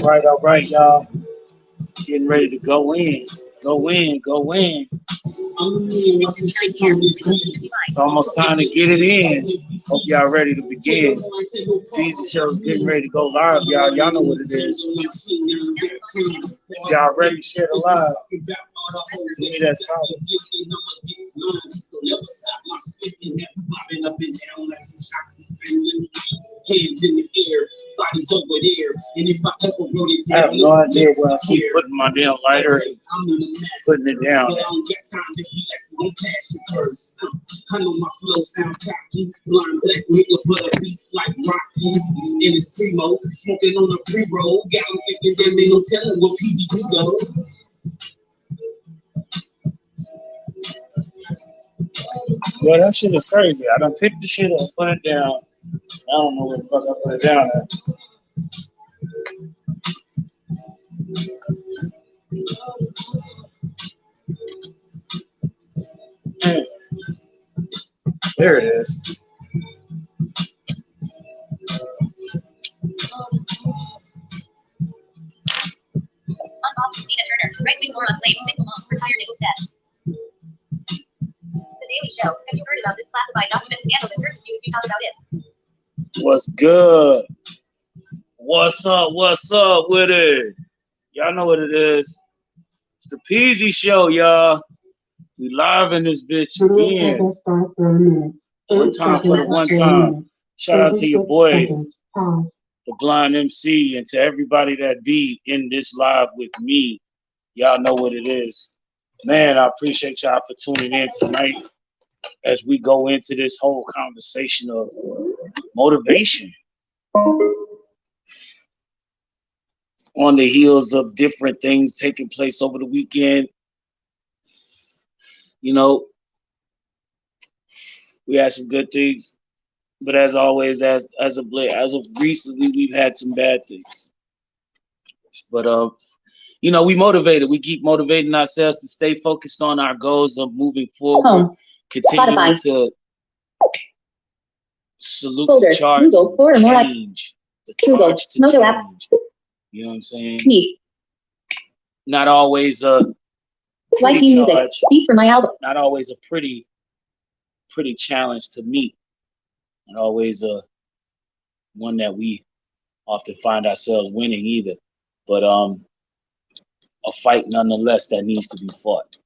All right, y'all. Getting ready to go in. Go in, go in. It's almost time to get it in. Hope y'all ready to begin. Feezy Show's getting ready to go live, y'all. Y'all know what it is. Y'all ready to share the live? Give me that sound. Hands in the air, bodies over there. And if I ever wrote it down, I have no idea where I keep putting my damn lighter and putting it down. But I don't get time to be like one passion curse. I know my flow sound cocky, blind black nigga, but a beast like Rocky. And it's primo, smoking on a pre-roll. Got him thinking there ain't no telling what PDP go. Yo, that shit is crazy. I done picked the shit up, put it down. I don't know where the fuck I put it down at. There it is. Unbossed Nina Turner, right-wing moron claims single mom, retired Nichols death. The Daily Show. Have you heard about this classified document scandal that curses you if you talk about it? What's good? What's up? What's up with it? Y'all know what it is. It's the Peasy Show, y'all. We live in this bitch again. One time for the one time. Shout out to your boy, the Blind MC, and to everybody that be in this live with me. Y'all know what it is. Man, I appreciate y'all for tuning in tonight as we go into this whole conversation of motivation. On the heels of different things taking place over the weekend, you know, we had some good things, but as always, as of recently, we've had some bad things. But you know, we motivated. We keep motivating ourselves to stay focused on our goals of moving forward, continuing to salute the charge, change, the charge to change. You know what I'm saying? Not always a pretty charge, not always a pretty challenge to meet, not always a one that we often find ourselves winning either, but a fight nonetheless that needs to be fought.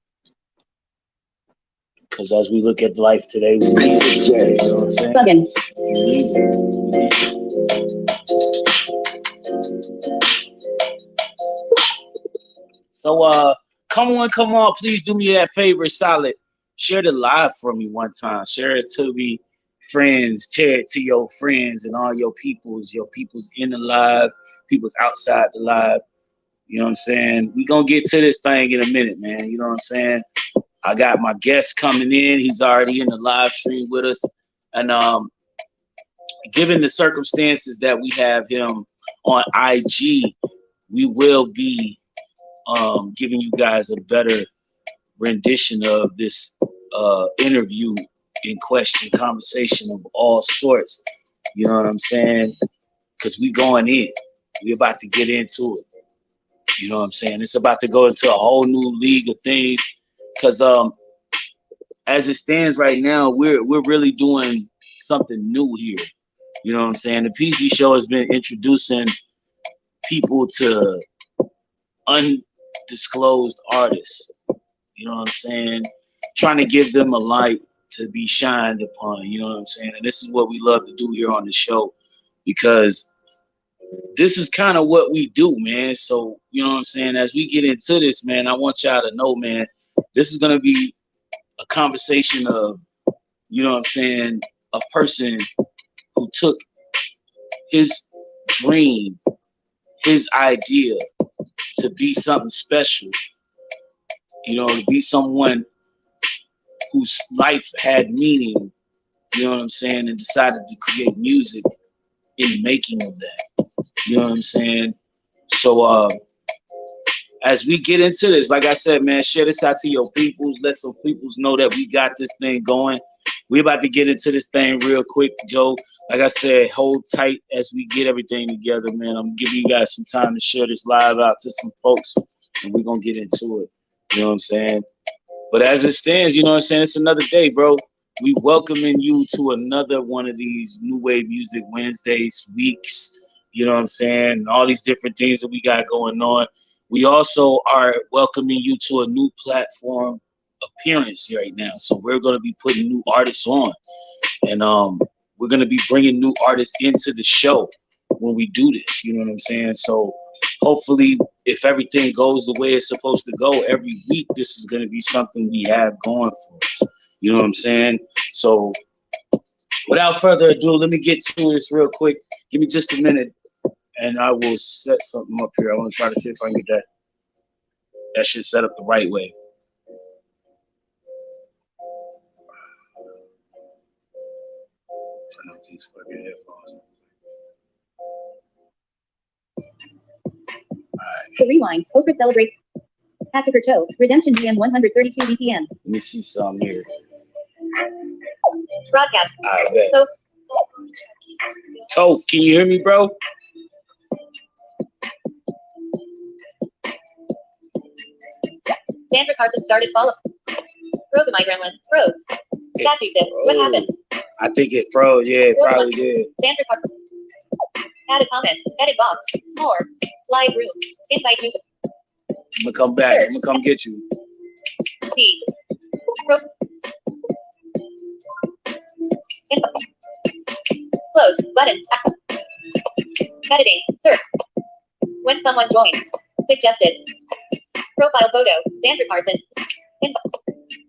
Because as we look at life today, we need it. You know what I'm saying? We need it. So come on, please do me that favor, solid. Share the live for me one time. Share it to me, friends. Share it to your friends and all your peoples in the live, people's outside the live. You know what I'm saying? We gonna get to this thing in a minute, man. You know what I'm saying? I got my guest coming in. He's already in the live stream with us. And given the circumstances that we have him on IG, we will be giving you guys a better rendition of this interview in question, conversation of all sorts. You know what I'm saying? Because we going in. We about to get into it. You know what I'm saying? It's about to go into a whole new league of things. Because as it stands right now, we're really doing something new here. You know what I'm saying? The PZ Show has been introducing people to undisclosed artists. You know what I'm saying? Trying to give them a light to be shined upon. You know what I'm saying? And this is what we love to do here on the show, because this is kind of what we do, man. So, you know what I'm saying? As we get into this, man, I want y'all to know, man, this is going to be a conversation of, you know what I'm saying, a person who took his dream, his idea to be something special, you know, to be someone whose life had meaning, you know what I'm saying, and decided to create music in the making of that. You know what I'm saying? So as we get into this, like I said, man, share this out to your peoples. Let some peoples know that we got this thing going. We about to get into this thing real quick, Joe. Like I said, hold tight as we get everything together, man. I'm giving you guys some time to share this live out to some folks, and we're gonna get into it. You know what I'm saying? But as it stands, you know what I'm saying? It's another day, bro. We welcoming you to another one of these New Wave Music Wednesdays weeks. You know what I'm saying? All these different things that we got going on. We also are welcoming you to a new platform appearance right now. So we're going to be putting new artists on, and we're going to be bringing new artists into the show when we do this. You know what I'm saying? So hopefully, if everything goes the way it's supposed to go, every week this is going to be something we have going for us. You know what I'm saying? So without further ado, let me get to this real quick. Give me just a minute, and I will set something up here. I want to try to see if I can get that shit set up the right way. Turn up these fucking headphones. The rewind. Oprah celebrates. Pacifier Cho. Redemption DM 132 BPM. Let me see some here. Broadcast. All right, bet. So, Toph, can you hear me, bro? Sandra Carson started follow. Froze my gremlin. Froze. Got you, Sid. What happened? I think it froze. Yeah, it probably did. Sandra Carson. Add a comment. Edit box. More. Live room. Invite music. I'm gonna come back. I'm gonna come get you. B. Froze. Close. Button. Editing. Search. When someone joins. Suggested. Profile photo. Sandra Carson.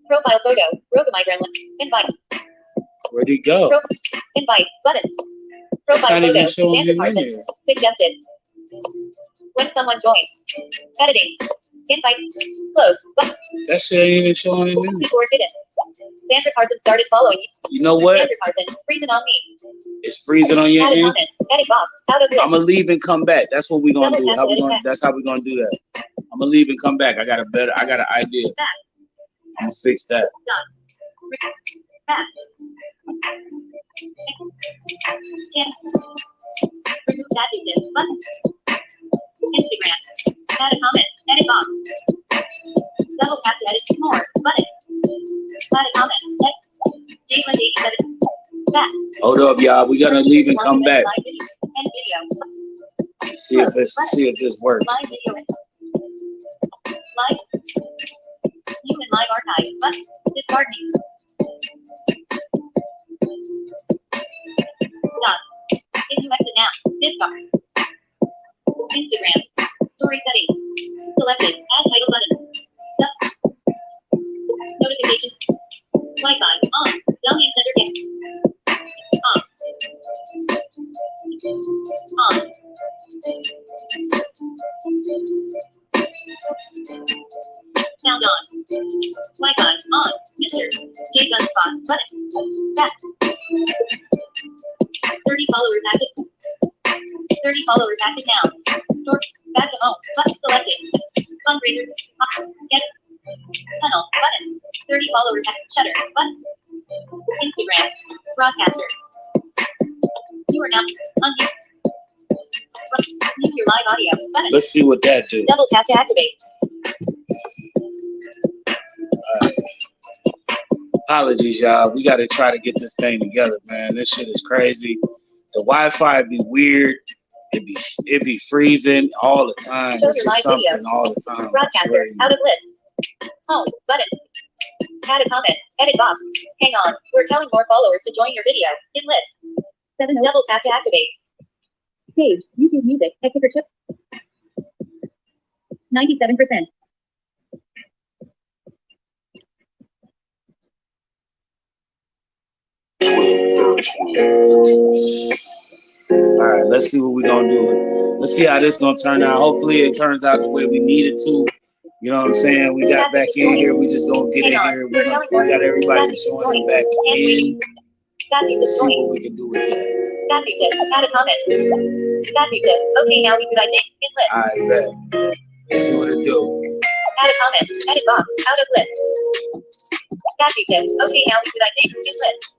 Profile photo. Roga my gremlin. Invite. Where'd he go? Invite. Button. It's Profile not even photo. showing Sandra him in Carson. there. Suggested. When someone joins. Editing. Invite. Close. Button. That shit ain't even showing him in there. Keyboard hidden. Sandra Carson started following you. You know what? Sandra Carson. Freezing on me. It's freezing on your Add a end. comment. Edit box. Out of list. I'm gonna leave and come back. That's what we're gonna Double do. tap How to we edit gonna? text. That's how we're gonna do that. I'm gonna leave and come back. I got an idea. Back. I'm gonna fix that. Done. Back. In. Remove adjective. Button. Instagram. Add a comment. Edit box. Double tap to edit. More. Button. Add a comment. Edit. Jalen 87. Back. Hold up, y'all. We gotta leave and come back. Live video. End video. See if this works. Live video. Live. New and live archive. Button. Discard me. Done. If you exit now, discard. Instagram. Story settings. Selected. Add title button. Done. Notification. Wi-Fi. On. Download center guest. On. On. Sound on. Wi-Fi. On. Mr. J Gunspot. Button. Back. 30 followers active. 30 followers active now. Store. Back to home. Button selected. Fundraiser. Schedule. Tunnel. Button. 30 followers active. Shutter. Button. Instagram. Broadcaster. You are now unmute. Mute your live audio. Button. Let's see what that do. Double tap to activate. Apologies, y'all. We gotta try to get this thing together, man. This shit is crazy. The Wi-Fi be weird. It be freezing all the time. Show It's your just live video. something all the time. Broadcaster. Out of list. Home. Button. Add a comment. Edit box. Hang on. We're telling more followers to join your video. In list. 7 double tap to activate. Page. YouTube music. Pacifier Cho. 97%. All right, let's see what we're gonna do. Let's see how this gonna turn out. Hopefully, it turns out the way we need it to. You know what I'm saying? We got back in here. We just gonna get in here. We got everybody joining back in. Let's see what we can do with that. Got you, Tip. Add a comment. Got you, Tip. Okay, now we could, I think. In list. All right, bet. Let's see what it do. Add a comment. Edit box. Out of list. Adjective. Okay, now we could I think in list.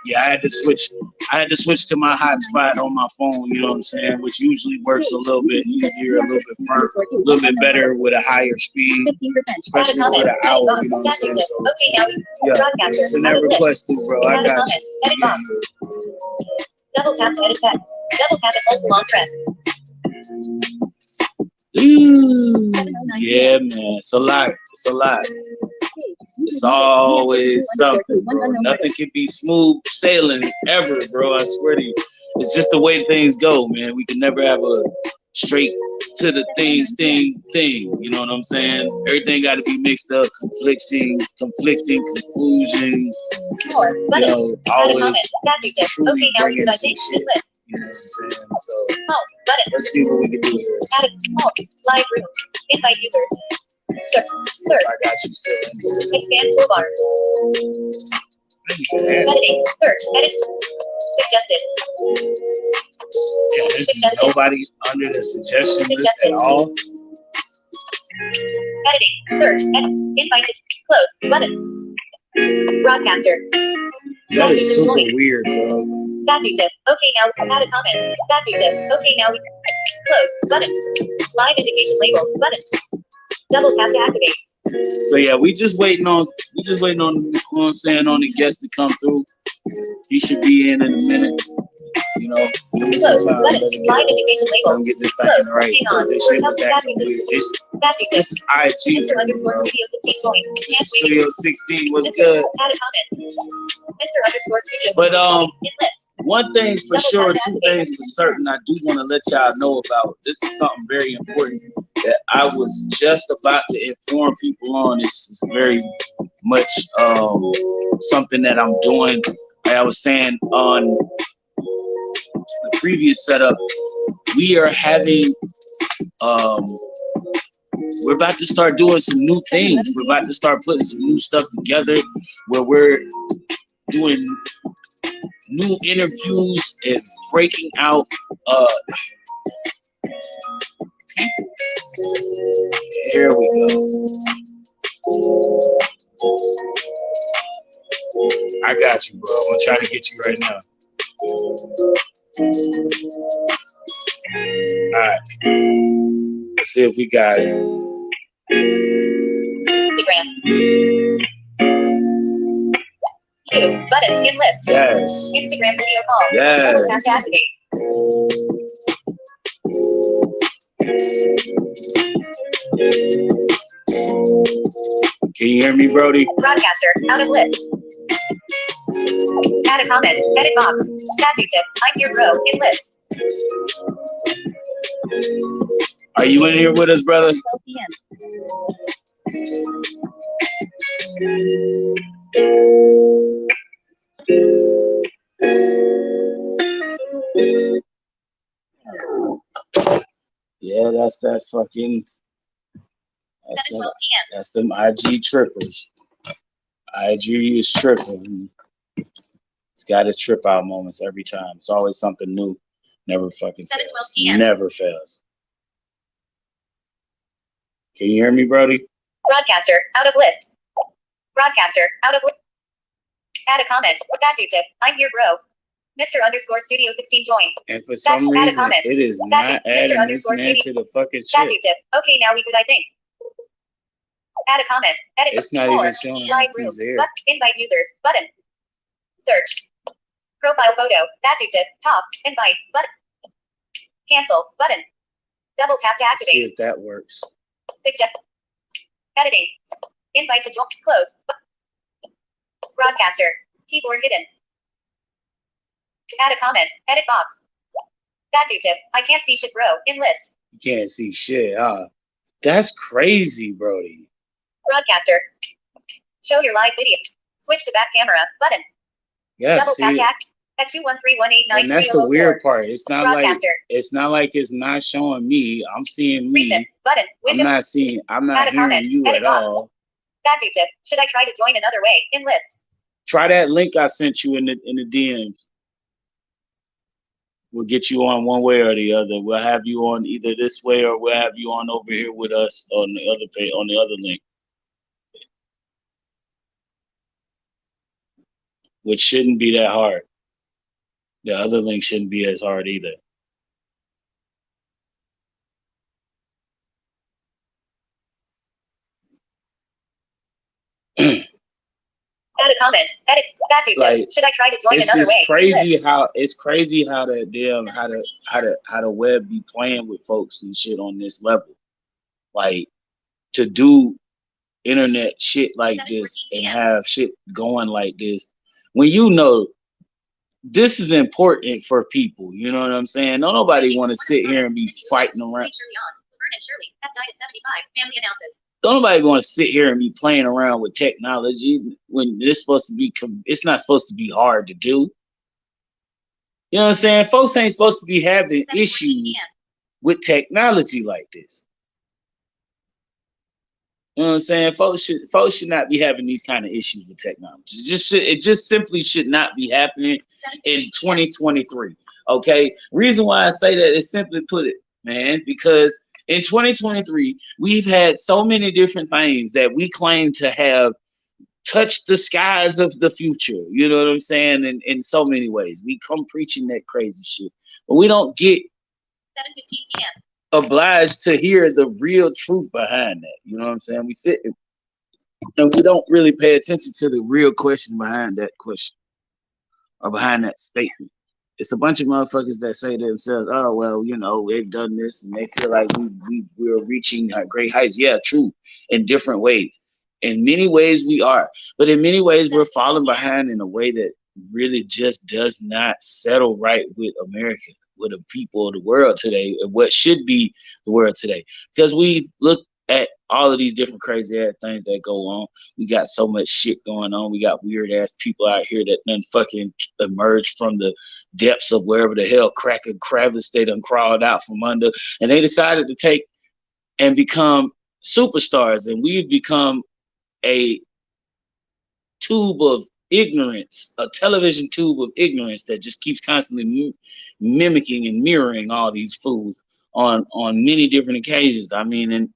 Yeah, I had to switch. I had to switch to my hotspot on my phone. You know what I'm saying? Which usually works a little bit easier, a little bit better with a higher speed, 15%. especially for the hour. You know what I'm saying? So, Okay, now we yeah, broadcaster. send that request through, bro. I Add a got comment. you. Edit box. Double tap to edit text. Double tap and hold the long press. Ooh, yeah, man. It's a lot. It's a lot. It's always something, bro. Nothing can be smooth sailing ever, bro. I swear to you. It's just the way things go, man. We can never have a straight to the thing. You know what I'm saying? Everything got to be mixed up, conflicting, confusion. You know, always truly Okay, now we bringing could I some think shit. in list. You know what I'm saying? So Home button. let's see what we can do here. Add a home. Live room. Invite user. Search. I got you still. Expand toolbar. Editing. Search. Edit. Suggested. Yeah, there's nobody under the suggestion list at all. Editing. Search. Edit. Invite to close. Button. Broadcaster. That is super weird, bro. Adjective. Okay, now add a comment. Adjective. Okay, now close. Button. Live indication label. Button. Double tap to activate. So yeah, we just waiting on you know what I'm saying, on the guest to come through. He should be in a minute. You know, give me some Close. time. Button. Live indication Let label. him get this thing Close. right. Hang on. Because this shit was acting weird. Adjective. This is IG. Mr. Underscore Studio 16 point. Can't wait. Studio 16 was Mr. good. Add a comment. Mr. Underscore Studio 16 But point. In list. one thing for sure, two things for certain, I do want to let y'all know about. This is something very important that I was just about to inform people on. This is very much something that I'm doing. Like I was saying on the previous setup, we are having we're about to start doing some new things. We're about to start putting some new stuff together where we're doing new interviews and breaking out people. Here we go. I got you, bro. I'm gonna try to get you right now. Alright. Let's see if we got it. Instagram. You. Button. In list. Yes. Instagram video call. Yes. Double tap to activate. Can you hear me, Brody? Broadcaster. Out of list. Add a comment. Edit box. Adjective. I'm your bro. In list. Are you in here with us, brother? 12 p.m. Yeah, that's that fucking. That's them IG trippers. IG is tripping. It's got its trip out moments every time. It's always something new. Never fucking fails. Never fails. Can you hear me, Brody? Broadcaster. Out of list. Broadcaster. Out of list. Add a comment. Adjective. I'm your bro. Mr. Underscore Studio 16 join. And for some reason, it is not adding this man to the fucking shit. Adjective. Okay, now we could, I think. Add a comment. Edit. It's not even showing live room. he's there. Invite users. Button. Search. Profile photo. Adjective. Top. Invite. Button. Cancel. Button. Double tap to activate. See if that works. Suggest. Editing. Invite to join. Close. Broadcaster. Keyboard hidden. Add a comment. Edit box. Adjective. I can't see shit, bro. In list. You can't see shit, huh? That's crazy, Brody. Broadcaster. Show your live video. Switch to back camera. Button. Yeah, Double tap see, tap. At 213189304. and that's the weird part. It's not like it's not showing me. I'm seeing me. Recents. Button. Window. I'm not hearing you at all. Adjective. Should I try to join another way? In list. Try that link I sent you in the DMs. We'll get you on one way or the other. We'll have you on either this way or we'll have you on over here with us on the other pay on the other link, which shouldn't be that hard. The other link shouldn't be as hard either. Add a comment. Edit. Back to Like, should I try to join it's another just way? crazy how the damn how the web be playing with folks and shit on this level. Like, to do internet shit like this and have shit going like this when you know this is important for people. You know what I'm saying? Don't nobody want to sit here and be fighting around. Laverne and Shirley has died at 75. Family announces. Don't nobody want to sit here and be playing around with technology when it's supposed to be. It's not supposed to be hard to do. You know what I'm saying? Folks ain't supposed to be having 7:14 issues p.m. with technology like this. You know what I'm saying? Folks should not be having these kind of issues with technology. It just simply should not be happening in 2023. Okay. Reason why I say that is simply put it, man, because in 2023 we've had so many different things that we claim to have touched the skies of the future. You know what I'm saying? In so many ways, we come preaching that crazy shit, but we don't get 7:15 p.m. obliged to hear the real truth behind that. You know what I'm saying? We sit and we don't really pay attention to the real question behind that question or behind that statement. It's a bunch of motherfuckers that say to themselves, "Oh well, you know, they've done this," and they feel like we're reaching great heights. Yeah, true, in different ways. In many ways, we are, but in many ways, we're falling behind in a way that really just does not settle right with America, with the people of the world today, and what should be the world today. Because we look at all of these different crazy ass things that go on. We got so much shit going on. We got weird ass people out here that done fucking emerged from the depths of wherever the hell crack and crevice they done crawled out from under, and they decided to take and become superstars, and we've become a tube of ignorance, a television tube of ignorance that just keeps constantly mimicking and mirroring all these fools on many different occasions. I mean, and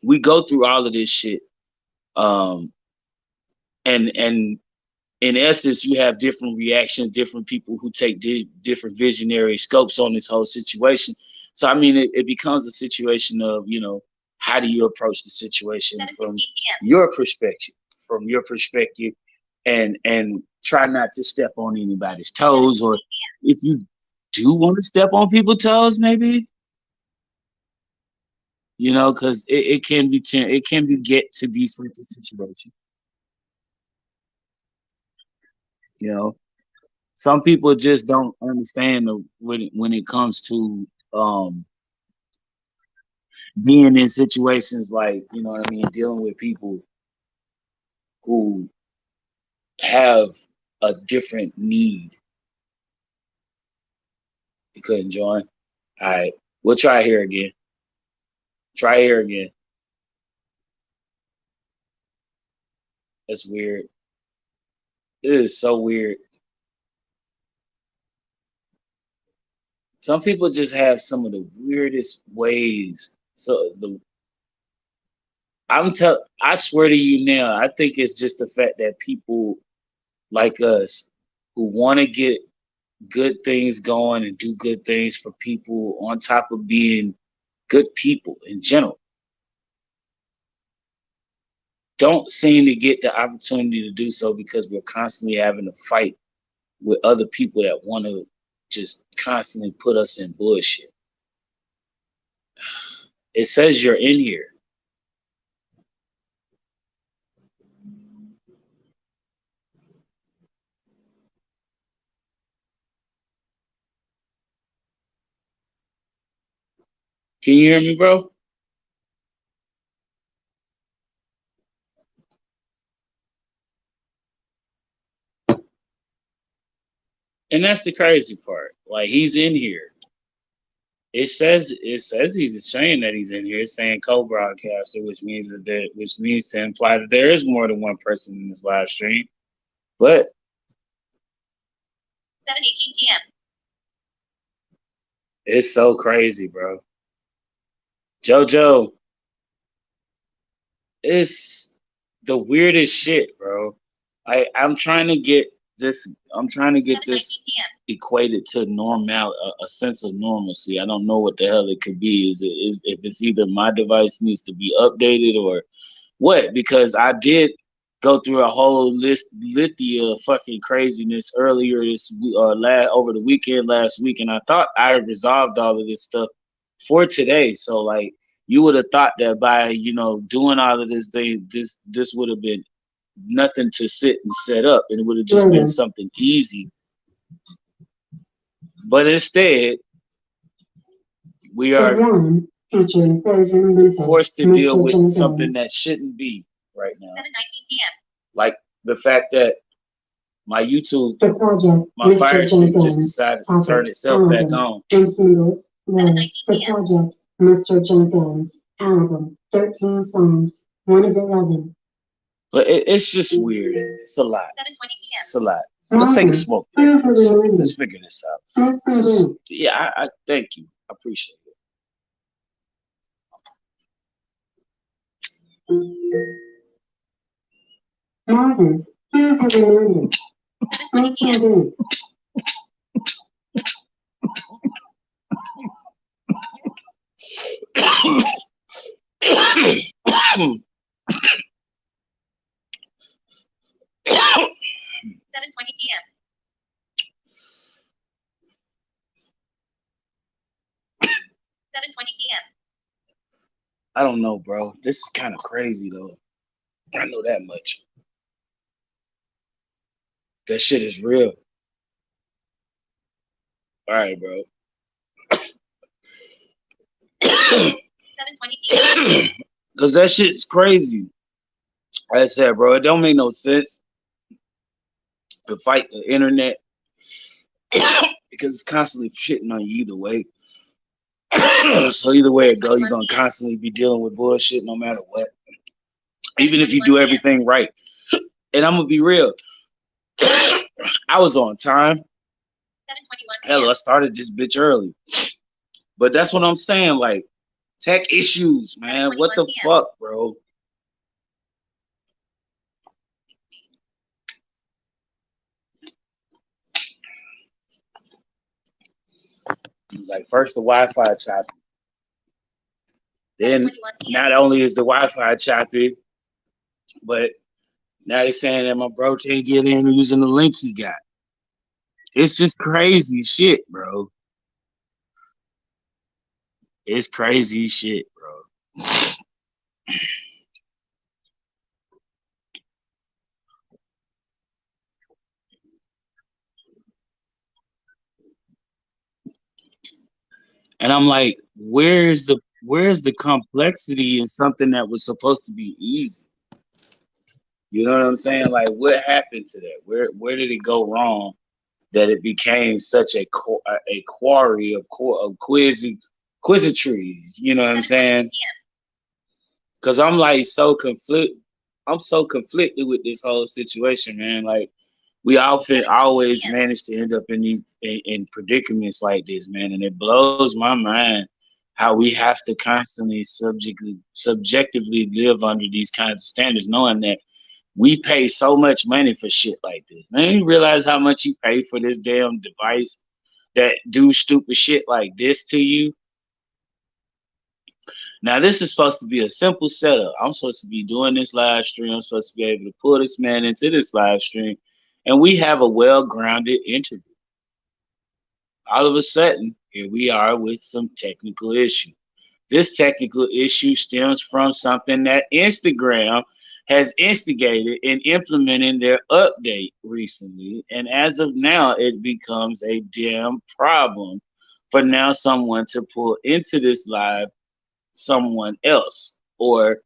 we go through all of this shit, um, and in essence, you have different reactions, different people who take different visionary scopes on this whole situation. So, I mean, it becomes a situation of, you know, how do you approach the situation from your perspective, and try not to step on anybody's toes, or if you do want to step on people's toes, maybe, you know, because it can be get to be such a situation, you know. Some people just don't understand when it comes to being in situations like, you know what I mean, dealing with people who have a different need. You couldn't join. All right, we'll try here again. Try here again. That's weird. It is so weird. Some people just have some of the weirdest ways. So I swear to you now, I think it's just the fact that people like us who want to get good things going and do good things for people on top of being good people in general don't seem to get the opportunity to do so because we're constantly having to fight with other people that want to just constantly put us in bullshit. It says you're in here. Can you hear me, bro? And that's the crazy part. Like, he's in here. It says he's saying that he's in here, saying co-broadcaster, which means to imply that there is more than one person in this live stream. But 7:18 p.m. It's so crazy, bro. JoJo, it's the weirdest shit, bro. I'm trying to get this. I'm trying to get 7:19 this p.m. equated to normal, a sense of normalcy. I don't know what the hell it could be. If it's either my device needs to be updated or what? Because I did go through a whole litany of fucking craziness earlier over the weekend last week, and I thought I resolved all of this stuff for today. So like you would have thought that by doing all of this, this would have been nothing to sit and set up, and it would have just been something easy. But instead, we are forced to deal with something that shouldn't be right now. 7:19 p.m. Like the fact that my YouTube, my Fire Stick just decided to turn itself back on. 7:19 p.m. Mr. Jenkins album, 13 songs, one of 11. But it's just weird. It's a lot. 7:20 p.m. It's a lot. Let's take a smoke break for a second. Let's figure this out. Yeah, I thank you. I appreciate it. Marvin, here's a reminder. 7:20 p.m. Seven twenty p.m. 7:20 p.m. I don't know, bro. This is kind of crazy, though. I know that much. That shit is real. All right, bro. 7:20 p.m. Because that shit's crazy. Like I said, bro, it don't make no sense to fight the internet because it's constantly shitting on you either way. So either way it go, you're gonna constantly be dealing with bullshit no matter what. Even if you do everything right. And I'm gonna be real. I was on time. 7:21 Hell, I started this bitch early. But that's what I'm saying. Like, tech issues, man. What the fuck, bro? Like, first the Wi-Fi choppy. Then, not only is the Wi-Fi choppy, but now they're saying that my bro can't get in using the link he got. It's just crazy shit, bro. It's crazy shit, bro. And I'm like, where's the complexity in something that was supposed to be easy? You know what I'm saying? Like, what happened to that? Where did it go wrong that it became such a quarry of quizzitries? You know what I'm saying? Because I'm like I'm so conflicted with this whole situation, man. Like, we often always manage to end up in these in predicaments like this, man, and it blows my mind how we have to constantly subjectively live under these kinds of standards, knowing that we pay so much money for shit like this. Man, you realize how much you pay for this damn device that do stupid shit like this to you? Now, this is supposed to be a simple setup. I'm supposed to be doing this live stream. I'm supposed to be able to pull this man into this live stream, and we have a well-grounded interview. All of a sudden, here we are with some technical issue. This technical issue stems from something that Instagram has instigated in implementing their update recently. And as of now, it becomes a damn problem for now someone to pull into this live someone else. Or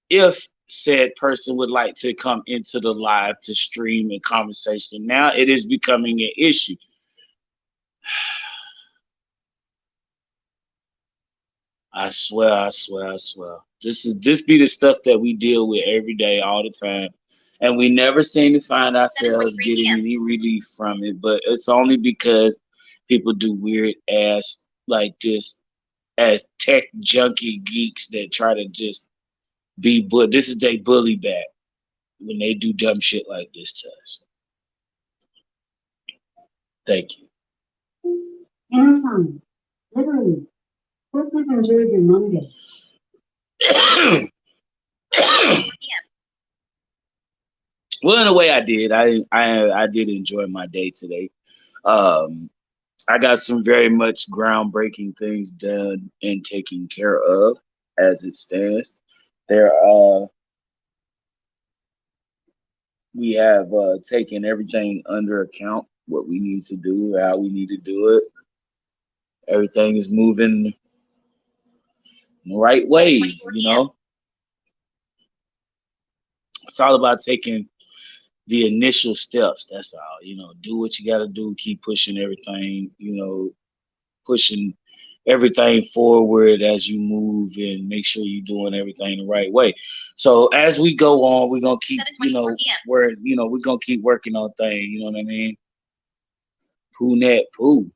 if said person would like to come into the live to stream a conversation, now it is becoming an issue. I swear. This be the stuff that we deal with every day, all the time, and we never seem to find ourselves getting any relief from it. But it's only because people do weird ass like just as tech junkie geeks that try to just be but this is they bully back when they do dumb shit like this to us. Thank you. Inner time. Literally. Hope you've enjoyed your Monday. Well, in a way, I did. I did enjoy my day today. Um, I got some very much groundbreaking things done and taken care of as it stands. There, we have taken everything under account, what we need to do, how we need to do it. Everything is moving the right way, It's all about taking the initial steps. That's all. Do what you got to do. Keep pushing everything. Pushing everything forward as you move, and make sure you're doing everything the right way. So as we go on, we're gonna keep, we're gonna keep working on things. You know what I mean? Pooh net poo.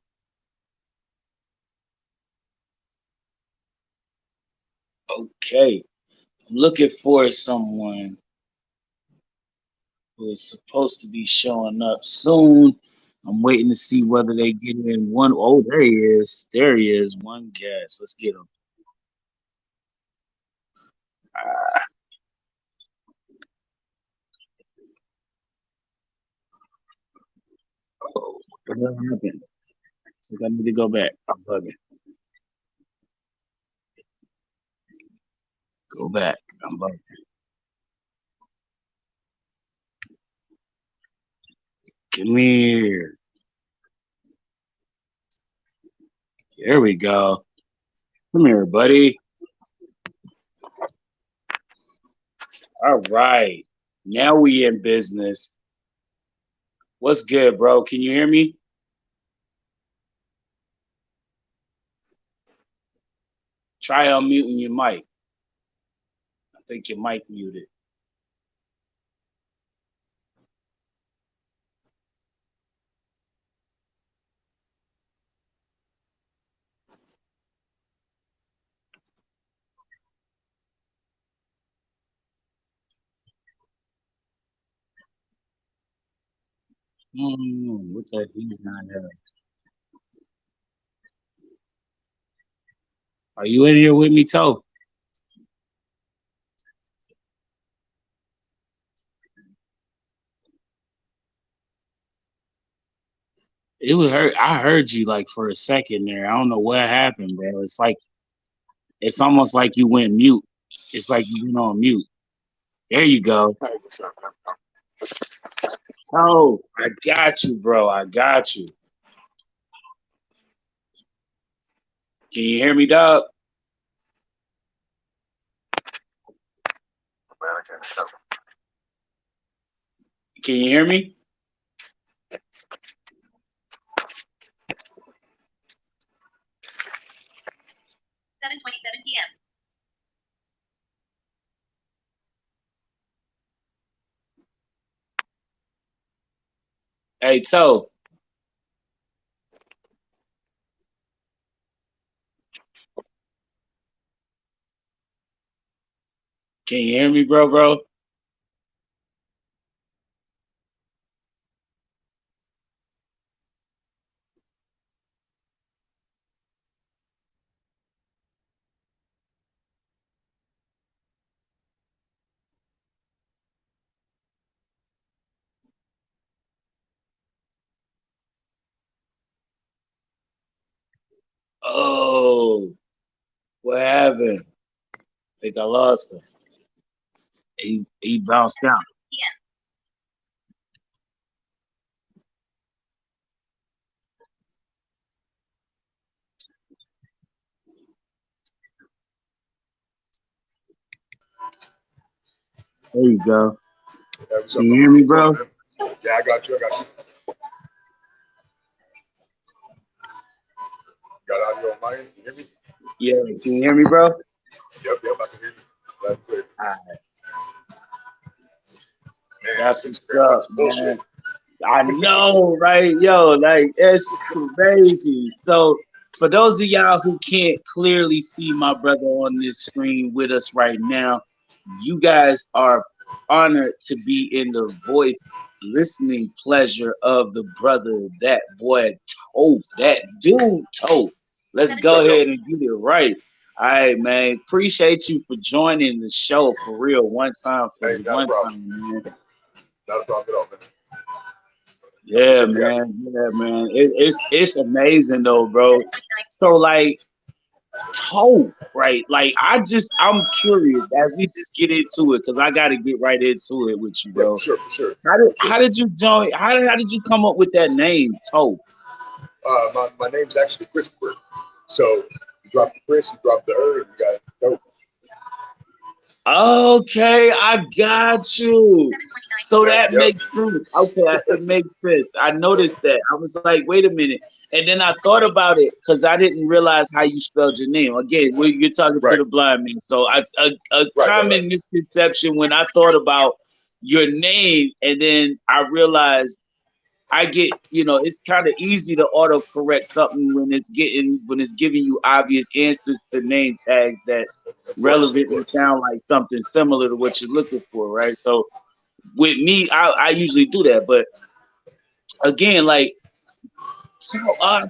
Okay, I'm looking for someone who is supposed to be showing up soon. I'm waiting to see whether they get in one. Oh, there he is. There he is. One guess. Let's get him. Ah, oh, what the hell happened? I think I need to go back. I'm bugging. Go back. I'm bugging. Come here. There we go. Come here, buddy. All right. Now we in business. What's good, bro? Can you hear me? Try unmuting your mic. I think your mic muted. What the he's not here. Are you in here with me, Toe? It was hurt. I heard you like for a second there. I don't know what happened, bro. It's almost like you went mute. It's like you went on mute. There you go. Oh, I got you, bro. I got you. Can you hear me, dog? Can you hear me? 7:27 p.m. Hey, Toe. Can you hear me, bro? Oh, what happened? I think I lost him. He bounced out. p.m. There you go. Can you hear me, bro? Yeah, I got you. Got audio on my end. Can you hear me? Yeah, can you hear me, bro? Yep, I can hear you. That's good. All right. Man, That's it's what's up, bullshit. man. I know, right? Yo, like it's crazy. So For those of y'all who can't clearly see my brother on this screen with us right now, you guys are honored to be in the voice listening pleasure of the brother, that boy Toph, that dude Toph. Let's go ahead and get it right. All right, man. Appreciate you for joining the show for real. One time for Hey, the not a one problem. time, man. Not a problem at all, man. I Yeah, appreciate you asking. man. Yeah, man. It's amazing though, bro. So like Toph, right? Like I'm curious as we just get into it because I got to get right into it with you, Yeah, bro. for sure. How did you join? How did you come up with that name, Toph? My name's actually Christopher. So you drop the Chris, you drop the and you got dope. Okay, I got you. So that Yep. makes sense. Okay, it makes sense. I noticed that. I was like, wait a minute. And then I thought about it because I didn't realize how you spelled your name. Again, you're talking to Right. the blind man. So a Right. common misconception when I thought about your name, and then I realized I get, it's kind of easy to autocorrect something when it's giving you obvious answers to name tags that Of course, of relevantly course. sound like something similar to what you're looking for, right? So with me, I usually do that, but again, like, so I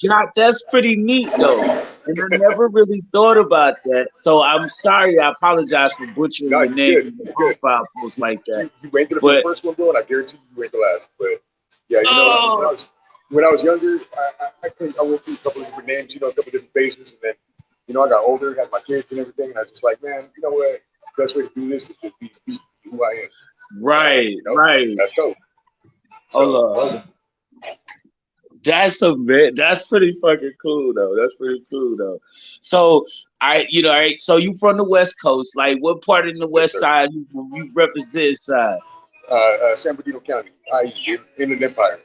got that's pretty neat though, and I never really thought about that. So I'm sorry, I apologize for butchering No, your you name good. in the You good. profile post like that, You ain't gonna be the but first one, bro, and I guarantee you ain't the last. But yeah, oh, when I was younger, I went through a couple of different names, a couple of different phases, and then I got older, had my kids and everything, and I was just like, man, you know what? The best way to do this is just be who I am. And right, right. that's dope. Hold So on. That's pretty fucking cool though. That's pretty cool though. So all right. So you from the West Coast? Like, what part in the yes, West sir. Side you represent? Side? San Bernardino County, IE, Inland Empire.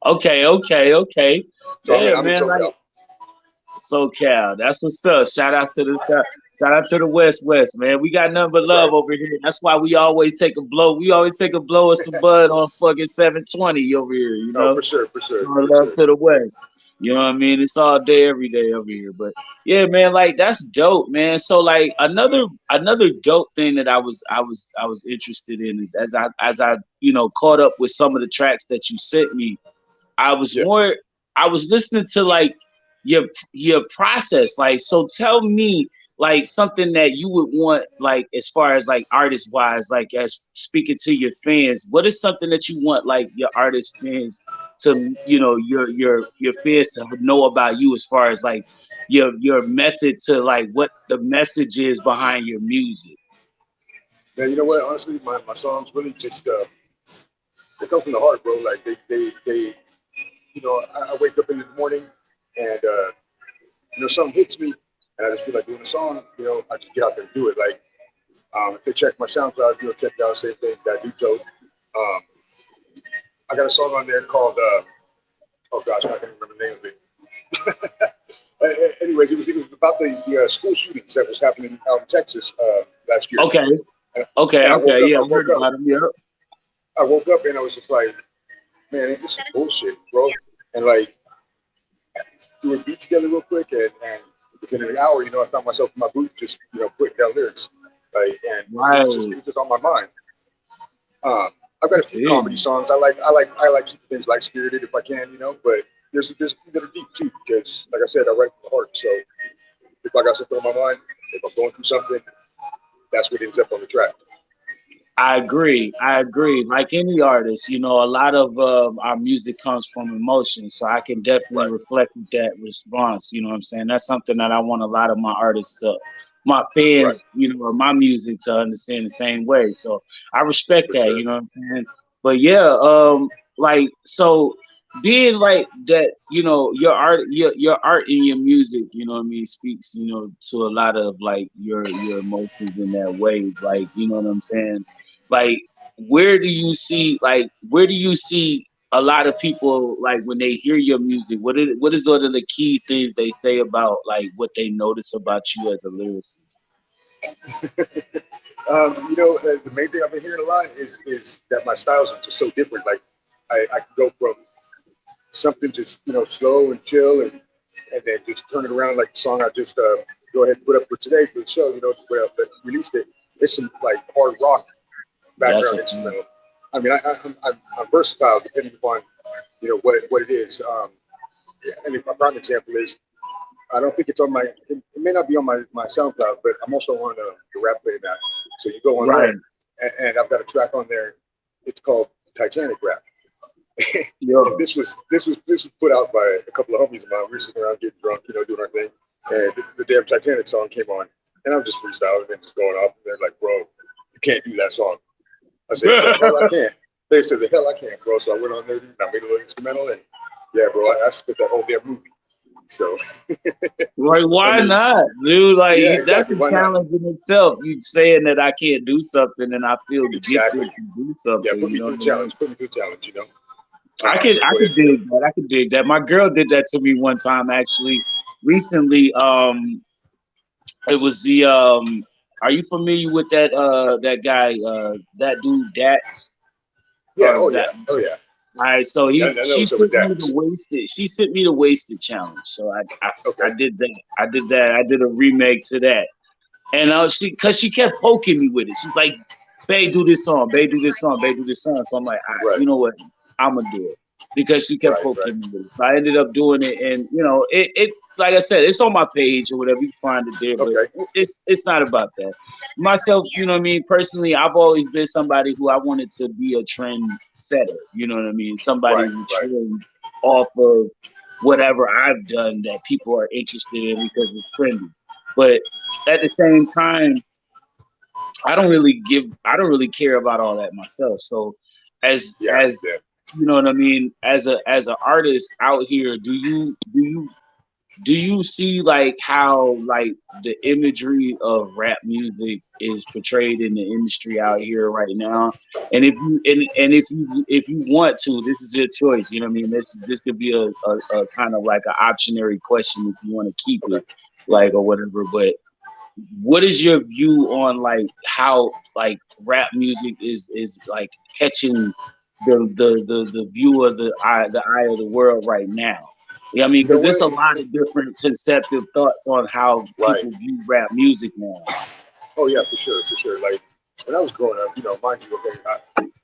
Okay, okay, okay. So Yeah, I'm in man. Like SoCal. SoCal. That's what's up. Shout out to the West, man. We got nothing but That's right. love over here. That's why we always take a blow. We always take a blow of some bud on fucking 720 over here. Oh, for sure, for sure, Showing for love sure. to the West. You know what I mean? It's all day, every day over here. But yeah, man, like that's dope, man. So like another dope thing that I was interested in is as I caught up with some of the tracks that you sent me, I was Yeah. more I was listening to like your process. Like, so tell me like something that you would want, like as far as like artist wise, like as speaking to your fans, what is something that you want like your artist fans to your fans to know about you as far as like your method to like what the message is behind your music? Man, you know what? Honestly, my songs really just they come from the heart, bro. Like they I wake up in the morning and something hits me and I just feel like doing a song. I just get out there and do it. Like if they check my SoundCloud, check it out, same thing that do dope. Um, I got a song on there called oh gosh, I can't remember the name of it. Anyways, it was about the school shootings that was happening out in Texas last year. Okay, And, okay, and I woke okay. up. Yeah, I I heard woke up. about him. Yeah. I woke up and I was just like, man, ain't this some bullshit, bro? And like, threw a beat together real quick, and within an hour, I found myself in my booth just, putting down lyrics, like, and Right. it was just on my mind. I've got a few Yeah. comedy songs. I like keeping things light spirited if I can, but there's a few that are deep too because, like I said, I write from the heart. So if I got something on my mind, if I'm going through something, that's what ends up on the track. I agree. I agree. Like any artist, a lot of our music comes from emotion. So I can definitely Right, reflect with that response. You know what I'm saying? That's something that I want a lot of my artists my right, fans, or my music to understand the same way. So I respect for that, sure. you know what I'm saying? But yeah, like, so being like that, your art and your music, you know what I mean, speaks, to a lot of like your emotions in that way. Like, you know what I'm saying? Like, where do you see a lot of people like when they hear your music? What is one of the key things they say about like what they notice about you as a lyricist? The main thing I've been hearing a lot is that my styles are just so different. Like I can go from something just slow and chill and then just turn it around like the song I just go ahead and put up for today for the show. You know, that released it. It's some like hard rock That's background a instrumental. I mean, I'm versatile depending upon what it is. And a prime example is I don't think it's on my. It may not be on my SoundCloud, but I'm also on the Rap Play now. So you go on right. there, and I've got a track on there. It's called Titanic Rap. Yo, And this was put out by a couple of homies of mine. We were sitting around getting drunk, doing our thing, and the damn Titanic song came on, and I'm just freestyling and just going off. And they're like, "Bro, you can't do that song." I said, "The hell I can't." They said, "The hell I can't, bro." So I went on there and I made a little instrumental, and yeah, bro, I spit that whole damn movie. So like, why I mean, not, dude? Like, yeah, that's exactly. a Why not? challenge in itself. You saying that I can't do something and I feel gifted Exactly. to do something. Yeah, put me You know through what the I mean? challenge. Put me through the challenge. I Go ahead. could dig that. I could dig that. My girl did that to me one time actually. Recently, it was the are you familiar with that guy, that dude Dax? Yeah. Or Oh that yeah. Oh yeah. All right, so I know she what's up with sent me Dax. the wasted. She sent me the wasted challenge. So Okay. I did that. I did that. I did a remake to that. And cause she kept poking me with it. She's like, "Babe, do this song. Babe, do this song. Babe, do this song." So I'm like, Right. you know what? I'm gonna do it because she kept Right. poking me with it. So I ended up doing it, and it like I said, it's on my page or whatever. You can find it there, but Okay. it's not about that. Myself, you know what I mean. Personally, I've always been somebody who I wanted to be a trend setter. You know what I mean? Somebody Right. who Right. trends off of whatever I've done that people are interested in because it's trendy. But at the same time, I don't really care about all that myself. So as Yeah. as Yeah. you know what I mean, as an artist out here, do you see like how like the imagery of rap music is portrayed in the industry out here right now? And if you want to, this is your choice. You know what I mean? This could be a kind of like an optionary question if you want to keep Okay. it like or whatever. But what is your view on like how like rap music is like catching the view of the eye of the world right now? Yeah, I mean, You know because there's what? a lot of different conceptive thoughts on how Right. people view rap music now. Oh yeah, for sure, for sure. Like when I was growing up, mind you, okay,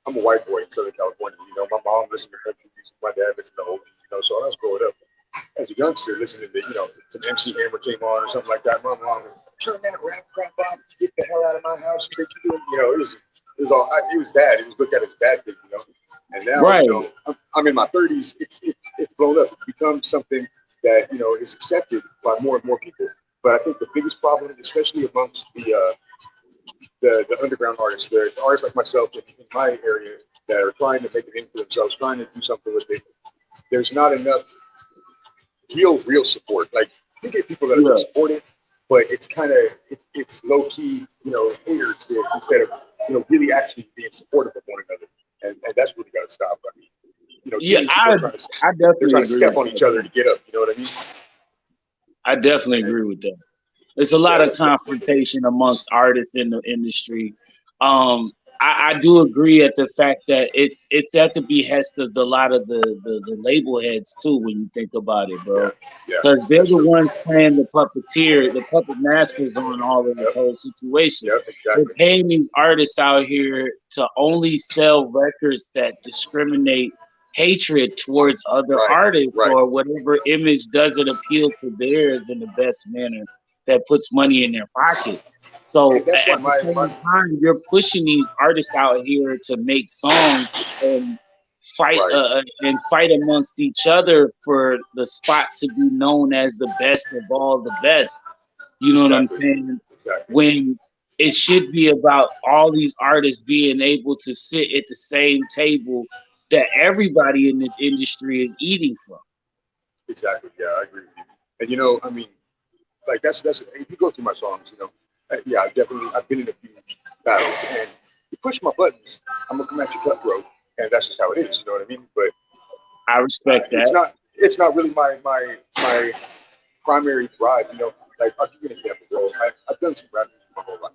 I'm a white boy in Southern California. My mom listened to country music, my dad listened to oldies. So when I was growing up as a youngster, listening to some MC Hammer came on or something like that. My mom would turn that rap crap off, get the hell out of my house. What you doing? It was all it was bad. It was looked at as bad thing. And now, Right. I'm in my 30s. It's blown up. It's become something that is accepted by more and more people. But I think the biggest problem, especially amongst the underground artists, the artists like myself in my area that are trying to make a name for themselves, trying to do something with it, there's not enough real support. Like you get people that are Yeah. going to support it, but it's kind of it's low key, haters instead of really actually being supportive of one another, and that's really got to stop. I mean, Yeah, too many people are trying I they're definitely trying to agree step with on each other to get up. You know what I mean? I definitely And agree with that. There's a lot yeah, of confrontation amongst artists in the industry. Um, I do agree at the fact that it's at the behest of a lot of the label heads too when you think about it, yeah, bro. yeah. Because they're That's the true. ones playing the puppeteer, the puppet masters on all of this Yep, whole situation. yep, They're exactly. paying these artists out here to only sell records that discriminate hatred towards other Right, artists right. or whatever image doesn't appeal to theirs in the best manner that puts money in their pockets. So And that's why at the same time, you're pushing these artists out here to make songs and right, fight amongst each other for the spot to be known as the best of all the best. You know what I'm exactly, saying? exactly. When it should be about all these artists being able to sit at the same table that everybody in this industry is eating from. Exactly. Yeah, I agree with you. And I mean, like that's if you go through my songs, yeah, I've been in a few battles, and you push my buttons, I'm gonna come at you cutthroat, and that's just how it is. You know what I mean? But I respect that. it's not really my primary drive. Like I'll give you an example, bro. I've done some rap music my whole life,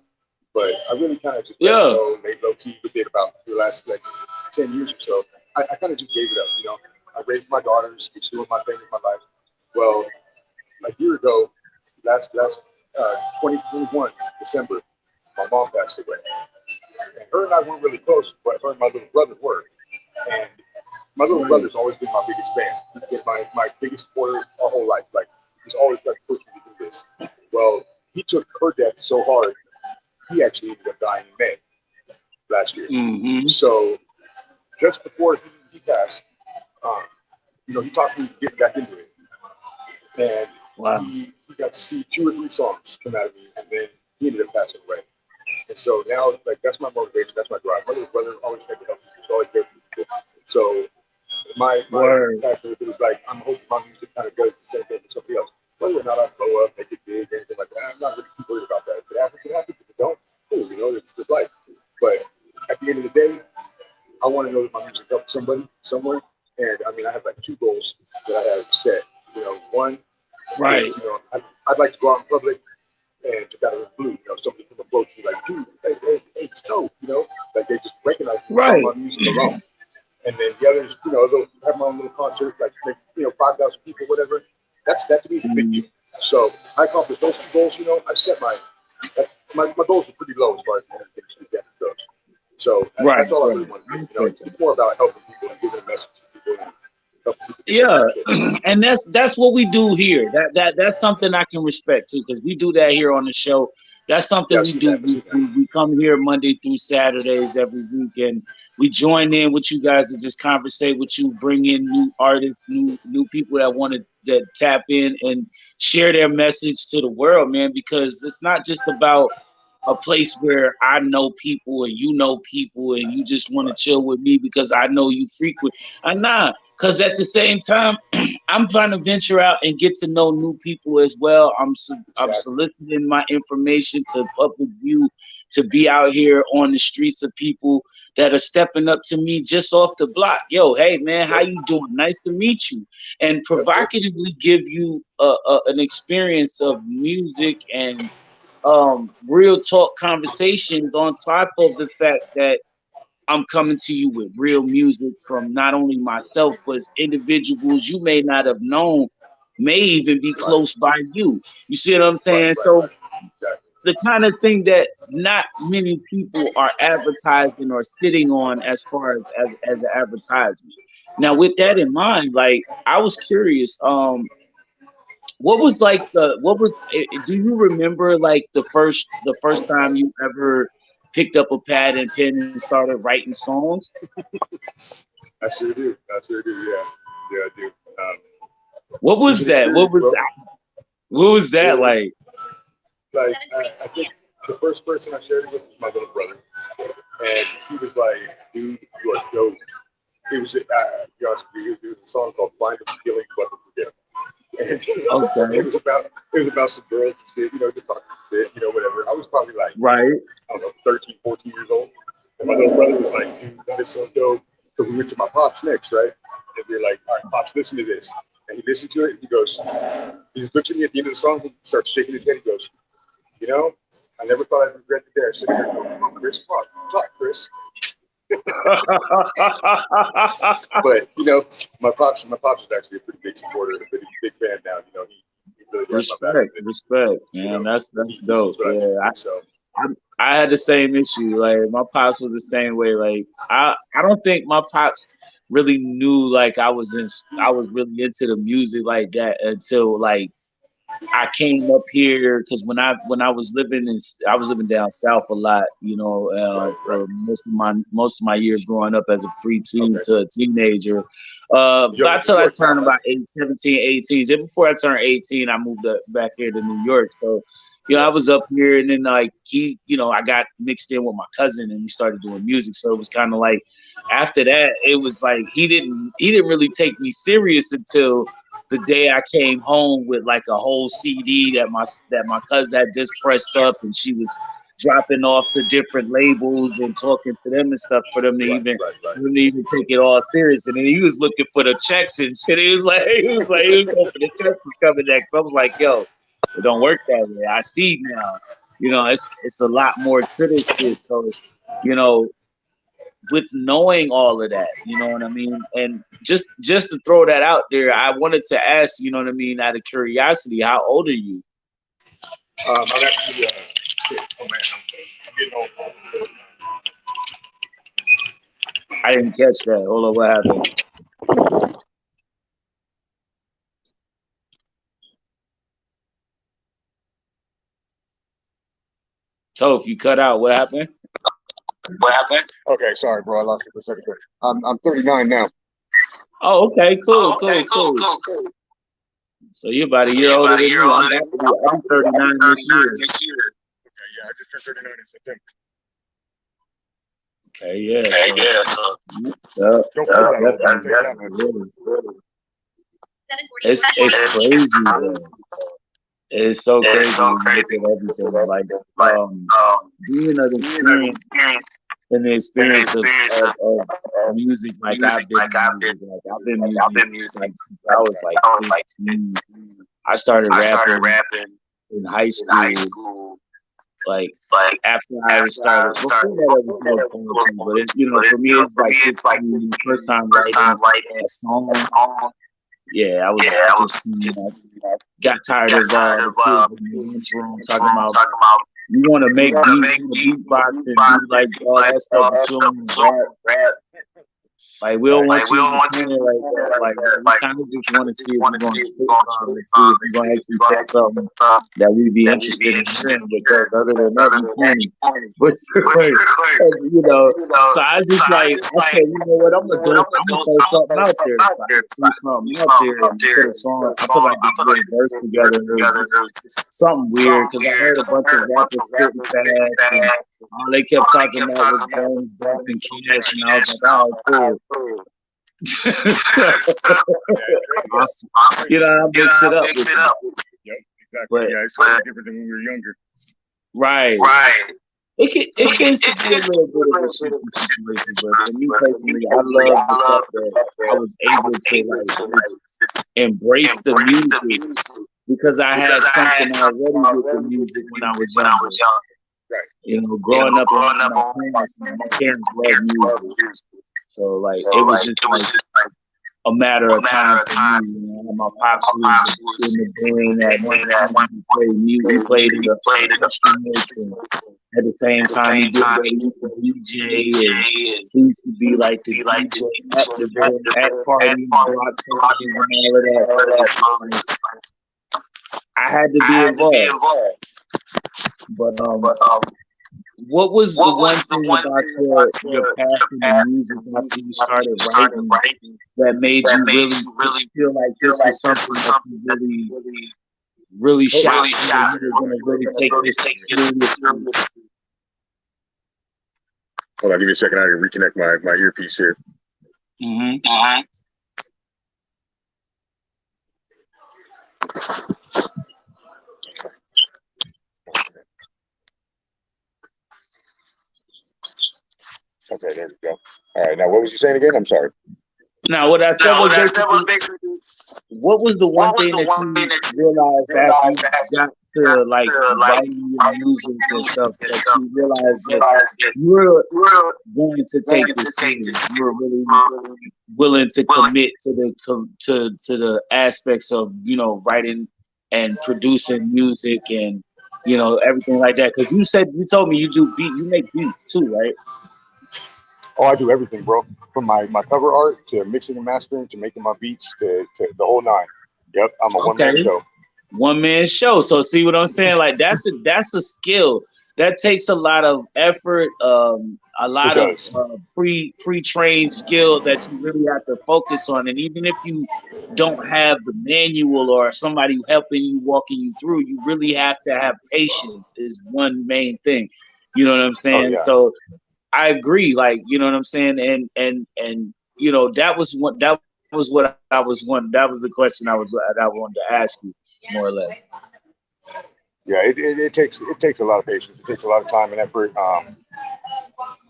but I really kind of just let it Yeah. go, laid low key with it about the last like 10 years or so. I kind of just gave it up. I raised my daughters, was doing my thing in my life. Well, passed away. And her and I weren't really close, but her and my little brother were. And my little brother's always been my biggest fan. He's been my biggest supporter our whole life. Like, he's always tried to push me to do this. Well, he took her death so hard, he actually ended up dying in May last year. Mm-hmm. So just before he passed, he talked me getting back into it. And Wow. he got to see 2 or 3 songs come out of me, and then he ended up passing away. And so now, like, that's my motivation, that's my drive. My little brother always tried to help people, he's always there for people. So my passion with it was like, I'm hoping my music kind of does the same thing for somebody else. Whether or not I blow up, make it big, anything like that, I'm not really too worried about that. If it happens, it happens. If it don't, cool, it's just life. But at the end of the day, I want to know that my music helps somebody somewhere. And I mean, I have like 2 goals that I have set. One, Right. is, I'd like to go out in public and just out of the blue, somebody come approach me like, dude, hey, it's dope, like they just recognize me Right. from my music alone. And then the other is, they'll have my own little concert, like 5,000 people, whatever. That to me is a big deal. So I accomplished those 2 goals. I've set my goals are pretty low as far as anything goes. So that's all I really want to do. It's more about helping people and giving a message to people. And helping people. Yeah, and that's what we do here. That's something I can respect too, because we do that here on the show. That's something we do. We come here Monday through Saturdays every week, and we join in with you guys to just conversate with you, bring in new artists, new people that want to tap in and share their message to the world, man. Because it's not just about a place where I know people and you know people and you just want to chill with me because I know you frequent. Because at the same time, I'm trying to venture out and get to know new people as well. I'm soliciting my information to public view, to be out here on the streets of people that are stepping up to me just off the block. Yo, hey man, how you doing? Nice to meet you. And provocatively give you an experience of music and real talk conversations, on top of the fact that I'm coming to you with real music from not only myself, but individuals you may not have known, may even be close by you. You see what I'm saying? So the kind of thing that not many people are advertising or sitting on as far as an advertisement. Now, with that in mind, like, I was curious, what was do you remember like the first time you ever picked up a pad and pen and started writing songs? I sure do. Yeah, I do. What was that? What was that like? Like, I think the first person I shared it with was my little brother, and he was like, "Dude, you are dope." It was, it was a song called "Find a Feeling, But Forget." And Okay. it was about some girls, just talking shit, whatever. I was probably like, right, I don't know, 13, 14 years old. And my little brother was like, dude, that is so dope. So we went to my pops next, right? And we were like, all right, pops, listen to this. And he listened to it, and he goes, he just looks at me at the end of the song, he starts shaking his head, he goes, I never thought I'd regret the day I sit here and go, come on, Chris, talk, Chris. But my pops is actually a pretty big supporter, a pretty big fan now. He really does my back. Respect, man. That's dope. Yeah, I had the same issue. Like, my pops was the same way. Like, I don't think my pops really knew like I was really into the music like that until like I came up here, because when I was living down south a lot, for most of my years growing up as a preteen to a teenager. Until I turned about 17, 18. Just before I turned 18, I moved back here to New York. So, I was up here, and then like I got mixed in with my cousin, and we started doing music. So it was kind of like after that, it was like he didn't really take me serious until the day I came home with like a whole CD that my cousin had just pressed up, and she was dropping off to different labels and talking to them and stuff for them to even take it all serious. And then he was looking for the checks and shit. He was hoping the checks was coming next. I was like, yo, it don't work that way. I see now. It's a lot more to this shit. So, with knowing all of that, you know what I mean? And just to throw that out there, I wanted to ask, you know what I mean, out of curiosity, how old are you? I'm actually, I'm getting old. I didn't catch that. Hold on, what happened? Toph, you cut out. What happened? What happened? Okay, sorry, bro. I lost you for a second. I'm 39 now. Oh, okay, cool. So you're about a year older than me. I'm 39 this year. Okay, yeah, I just turned 39 in September. Okay, yeah. So, Don't feel that old, man. Take that, man. It's crazy, bro. It's so crazy when you look at everything. Like, being an experience and the experience of music, like I've been music like since I was like 15. I started rapping in high school. Like after I started, before that I was doing poetry, but it's, you know, for me it's like 15, first time writing a song. Yeah, I was 15. I got tired of the kids in the lunchroom talking about you want to make beatbox and do like all that stuff, but you don't want to rap. Like we don't want you to kind of like that. Like we kind of just want to see if we're going to spit on it, see if we're going to actually say something that we'd be interested in hearing. Because other than that, we funny. But you know, so I just like, okay, you know what? I'm gonna throw something out there. It's like, throw something out there and put a song. I feel like they put a verse together and it was just something weird because I heard a bunch of rappers spitting fast and all they kept talking about was guns, death, and cash, and I was like, oh, cool. Awesome. You know, I mix it up. Yep, exactly. But, yeah, it's totally different than when we were younger. Right. It can be a little bit of a shitty situation, but for me personally, I love the fact that I was able to like just embrace the music because I had something already with the music when I was young. Right. You know, growing up around my parents love music. So like it was just like a matter of time for me. You know, my pops was in the band at one time. We played in the instruments, and at the same time he did the DJ, and he used to be like the DJ at the band, at parties, block parties, and all of that. So I had to be involved. But what was the one thing about your passion in music after you started writing that made you really feel like this was something that you really shot you were going to really take this seriously? Hold on, give me a second. I can reconnect my earpiece here. Okay, there we go. All right, now what was you saying again? I'm sorry. Now, what I said was basically, what was the one thing that you realized after you got to like writing your music and stuff that you realized that you were going to take this serious? You were really willing to commit to the aspects of, you know, writing and producing music and, you know, everything like that. Because you told me you make beats too, right? Oh, I do everything, bro. From my cover art to mixing and mastering to making my beats to the whole nine. Yep, I'm a one-man show. One-man show. So see what I'm saying? Like that's a skill. That takes a lot of effort, a lot of pre-trained skill that you really have to focus on. And even if you don't have the manual or somebody helping you, walking you through, you really have to have patience is one main thing. You know what I'm saying? Oh, yeah. So I agree, like, you know what I'm saying, and you know, that was what I was wanting. That was the question I wanted to ask you, more or less. Yeah, it takes a lot of patience. It takes a lot of time and effort.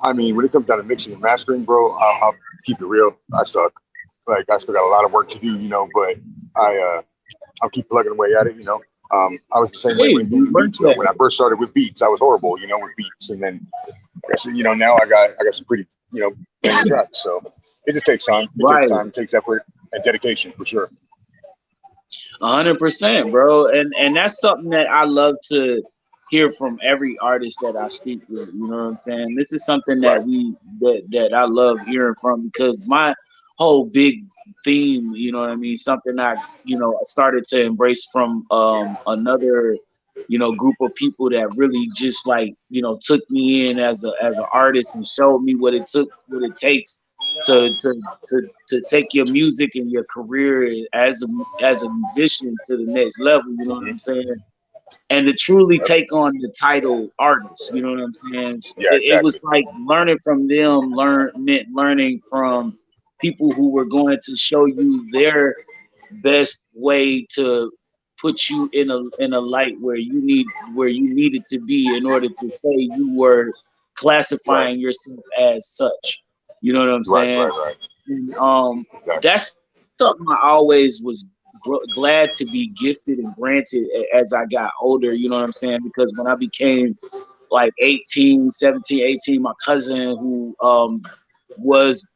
I mean, when it comes down to mixing and mastering, bro, I'll keep it real. I suck. Like I still got a lot of work to do, you know, but I'll keep plugging away at it, you know. I was the same way when I first started with beats. I was horrible, you know, with beats, and then you know, now I got some pretty, you know, bang tracks. So it just takes time. It takes time. It takes effort and dedication for sure. 100%, bro, and that's something that I love to hear from every artist that I speak with. You know what I'm saying? This is something Right. that I love hearing from, because my whole big theme, you know what I mean, something I started to embrace from another group of people that really just like took me in as an artist and showed me what it takes to take your music and your career as a musician to the next level. You know what I'm Hmm. saying? And to truly Yep. take on the title artist. You know what I'm saying? Yeah, It exactly. was like learning from them, meant learning from people who were going to show you their best way to put you in a light where you needed to be in order to say you were Right. classifying yourself as such. You know what I'm Right. saying? Right. Right. And Exactly. that's something I always was glad to be gifted and granted as I got older. You know what I'm saying? Because when I became like 18, 17, 18, my cousin who was,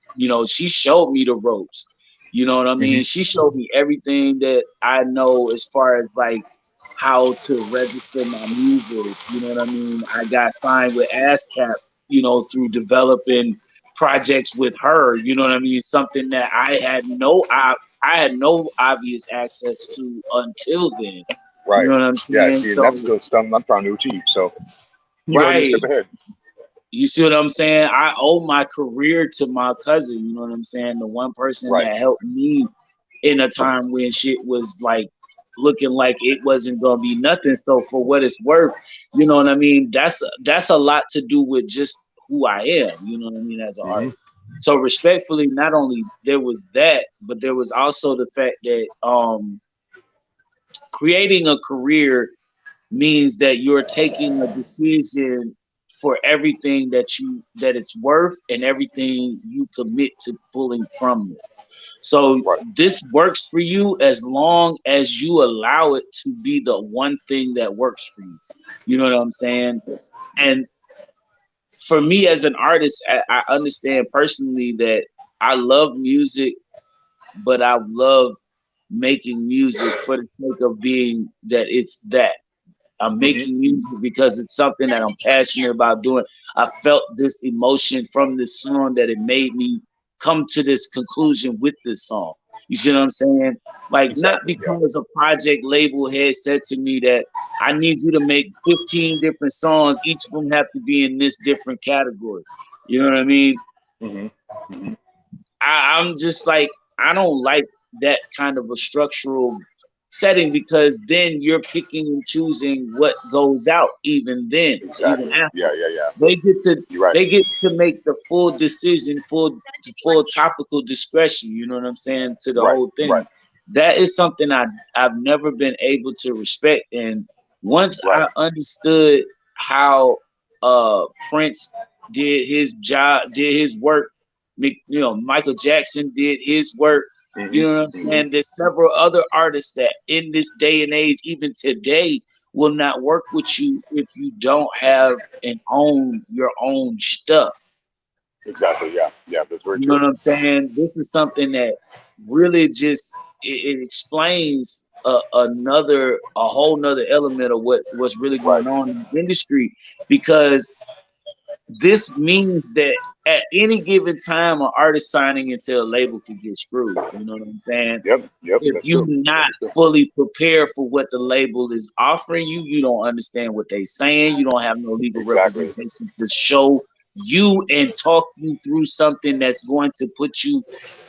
she showed me the ropes. You know what I Hmm. mean? She showed me everything that I know as far as like how to register my music. You know what I mean? I got signed with ASCAP, through developing projects with her. You know what I mean? Something that I had no obvious access to until then. You Right. know what I'm Yeah. saying? See, and that's So, good stuff I'm trying to achieve. So, you're a step right. ahead. You see what I'm saying? I owe my career to my cousin, you know what I'm saying? The one person Right. that helped me in a time when shit was like looking like it wasn't gonna be nothing. So for what it's worth, you know what I mean? That's a lot to do with just who I am, you know what I mean, as an Hmm. artist. So respectfully, not only there was that, but there was also the fact that creating a career means that you're taking a decision for everything that it's worth and everything you commit to pulling from this. So Right. this works for you as long as you allow it to be the one thing that works for you. You know what I'm saying? And for me as an artist, I understand personally that I love music, but I love making music for the sake of being that it's that. I'm Hmm. making music because it's something that I'm passionate about doing. I felt this emotion from this song that it made me come to this conclusion with this song. You see what I'm saying? Like, not Exactly. Yeah. because a project label head said to me that I need you to make 15 different songs, each of them have to be in this different category. You know what I mean? Hmm. Hmm. I'm just like, I don't like that kind of a structural setting, because then you're picking and choosing what goes out even then, even Exactly. after. Yeah. Yeah. Yeah. They get to You're right. they get to make the full decision, full topical discretion, you know what I'm saying, to the Right. whole Right. thing. That is something I've never been able to respect. And once Right. I understood how Prince did his job, did his work, Michael Jackson did his work. You Hmm. know what I'm Hmm. saying? There's several other artists that in this day and age, even today, will not work with you if you don't have and own your own stuff. Exactly. Yeah. Yeah. That's very You know true. what I'm saying? This is something that really just it explains a whole nother element of what's really Right. going on in the industry, because this means that at any given time, an artist signing into a label could get screwed. You know what I'm saying? Yep. Yep. If That's you true. not That's true. fully prepared for what the label is offering you, you don't understand what they saying. You don't have no legal Exactly. representation to show you and talk you through something that's going to put you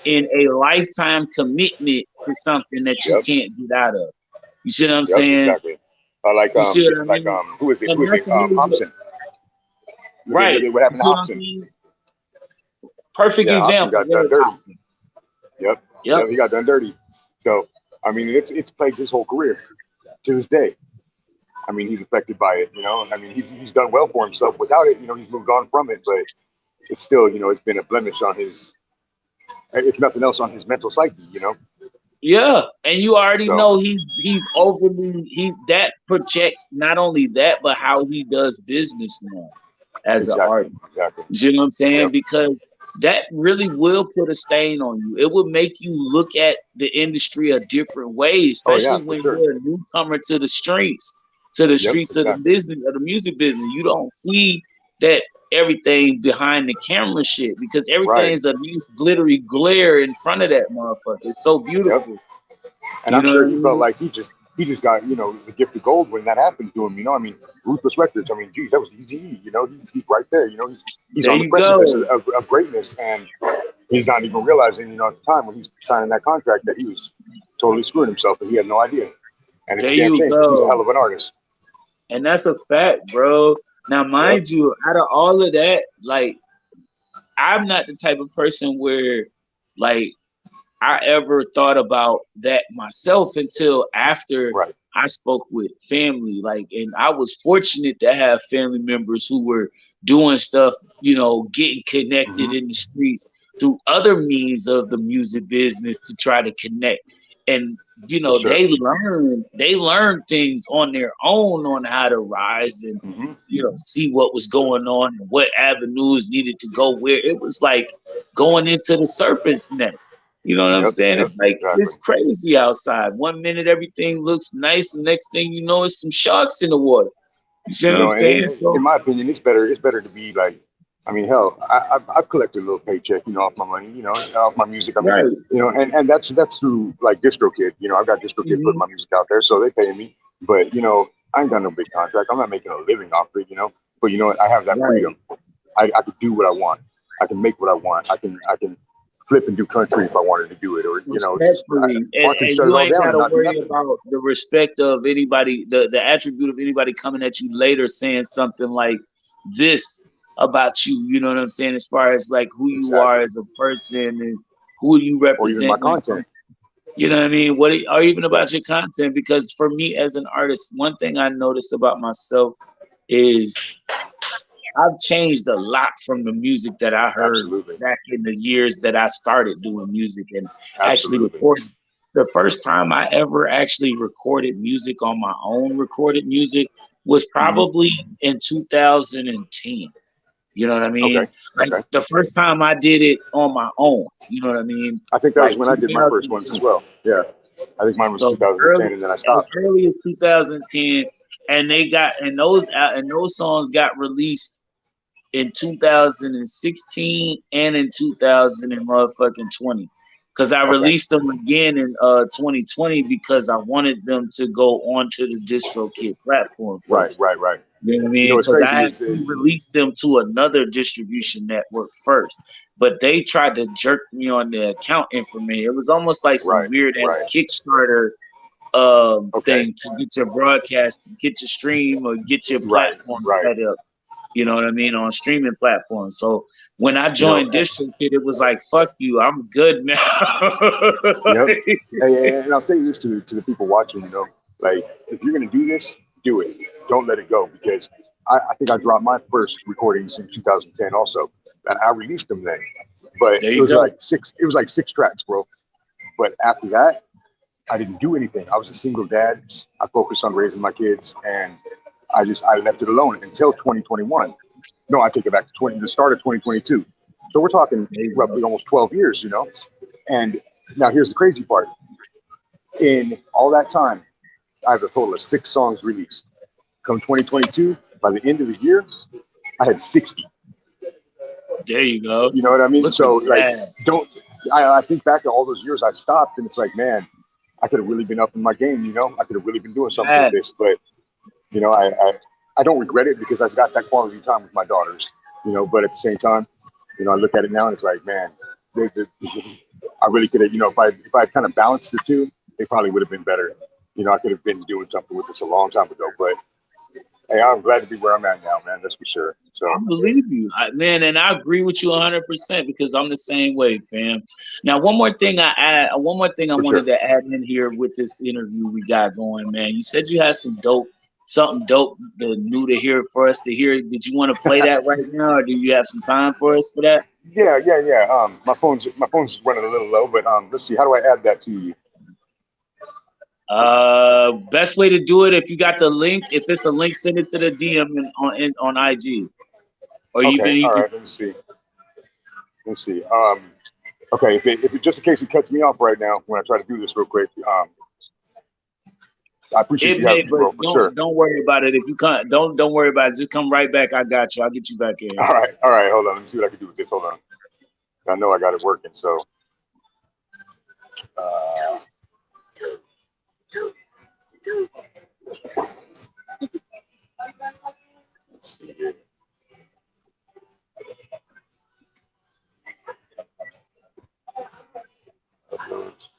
in a lifetime commitment to something that you Yep. can't get out of. You see what I'm Yep. saying? Exactly. Like You see yeah, what I like mean? who is it? And Who is it? that's a major, Hobson. right. What You happened to see what I'm Hobson? saying? Perfect Yeah, Hobson example. got done Eric dirty. Hobson. Yep. Yep. Yep. He got done dirty. So I mean, it's plagued his whole career to this day. I mean, he's affected by it. I mean, he's done well for himself without it. He's moved on from it, but it's still, it's been a blemish on his, if nothing else, on his mental psyche. Yeah, and you already So know he's overly he that projects not only that, but how he does business now as an exactly, artist. exactly. You see what I'm saying? Yep. Because that really will put a stain on you. It will make you look at the industry a different way, Oh yeah, especially for when sure. you're a newcomer to the streets. to the Yep, streets of the exactly. business, of the music business. You don't see that everything behind the camera shit because Right. everything's a nice glittery glare in front of that motherfucker. It's so Yep. beautiful. And You I'm know sure what I he felt mean? like he just got, the gift of gold when that happened to him. I mean, Ruthless Records. I mean, geez, that was easy. He's right there. He's There on the you precipice go. of greatness, and he's not even realizing, at the time when he's signing that contract, that he was totally screwing himself, and he had no idea. And it's There a damn you shame because he's a hell go. of an artist. And that's a fact, bro. Now, Yep. mind you, out of all of that, like, I'm not the type of person where, like, I ever thought about that myself until after Right. I spoke with family. Like, and I was fortunate to have family members who were doing stuff, getting connected Hmm. in the streets through other means of the music business to try to connect. And For sure. they learned things on their own on how to rise and Hmm. see what was going on and what avenues needed to go where. It was like going into the serpent's nest. You know what I'm Yep. saying? Yep. It's like Exactly. it's crazy outside. One minute everything looks nice, the next thing you know, it's some sharks in the water. You see what I'm And saying? in So my opinion, it's better. It's better to be like, I mean, hell, I've collected a little paycheck, off my money, off my music. I mean, right. and that's through like DistroKid. I've got DistroKid putting Hmm. my music out there, so they pay me. But I ain't got no big contract. I'm not making a living off it. But you know what? I have that Right. freedom. I can do what I want. I can make what I want. I can flip and do country if I wanted to do it, or just Respectfully. And, or I can and shut it you all ain't down and gotta not do worry nothing. about the respect of anybody, the attribute of anybody coming at you later saying something like this about you. You know what I'm saying? As far as like who you are Exactly. as a person and who you Or even my represent when it content. comes. You know what I mean? Or even about your content, because for me as an artist, one thing I noticed about myself is I've changed a lot from the music that I heard Absolutely. back in the years that I started doing music and actually Absolutely. recording. The first time I ever actually recorded music on my own, recorded music, was Hmm. probably in 2010. You know what I Okay. mean? Like Okay. the first time I did it on my own. You know what I mean? I think that was Like when I did my first ones as 2010. well. Yeah. I think mine was So 2010, early, and then I as stopped. early as 2010, and those songs got released in 2016 and in 2020, because I Okay. released them again in 2020 because I wanted them to go onto the DistroKid platform Right. first. Right. Right. You know what I mean? What's Because I crazy had is pre-released them to another distribution network first, but they tried to jerk me on the account information. It was almost like some right. weird ass Right. Kickstarter Okay. thing to get your broadcast, get your stream, or get your Right. platform Right. set up. You know what I mean, on streaming platforms. So when I You know. joined DistroKid, it was like, "Fuck you, I'm good now." Yep. And I'll say this to the people watching. Like if you're gonna do this, do it. Don't let it go because I think I dropped my first recordings in 2010 also, and I released them then. But There it you was go. like six. It was like six tracks, bro. But after that, I didn't do anything. I was a single dad. I focused on raising my kids, and I left it alone until 2021. No, I take it back to the start of 2022. So we're talking There you go. roughly almost 12 years. And now here's the crazy part. In all that time, I have a total of 6 songs released. Come 2022, by the end of the year, I had 60. There you go. You know what I mean? Look So at like, that. don't. I think back to all those years I've stopped, and it's like, man, I could have really been up in my game. I could have really been doing something with Man, this, but I don't regret it because I've got that quality time with my daughters. But at the same time, I look at it now and it's like, man, I really could have, if I kind of balanced the two, it probably would have been better. I could have been doing something with this a long time ago. But hey, I'm glad to be where I'm at now, man. That's for sure. I So believe you, man, and I agree with you 100% because I'm the same way, fam. Now, one more thing I for wanted sure. to add in here with this interview we got going, man. You said you had something dope, new to hear for us to hear. Did you want to play that right now, or do you have some time for us for that? Yeah. My phone's running a little low, but let's see. How do I add that to you? Best way to do it, if you got the link, if it's a link, send it to the DM on IG, or even Okay. you All can. right. Let me see. Let's see. Okay. If it just in case it cuts me off right now when I try to do this real quick. I appreciate It you may, having me, but bro, for sure. don't worry about it. If you can't, don't worry about it. Just come right back. I got you. I'll get you back here. All right. Hold on. Let me see what I can do with this. Hold on. I know I got it working. So, uh, let's see here. Uploads.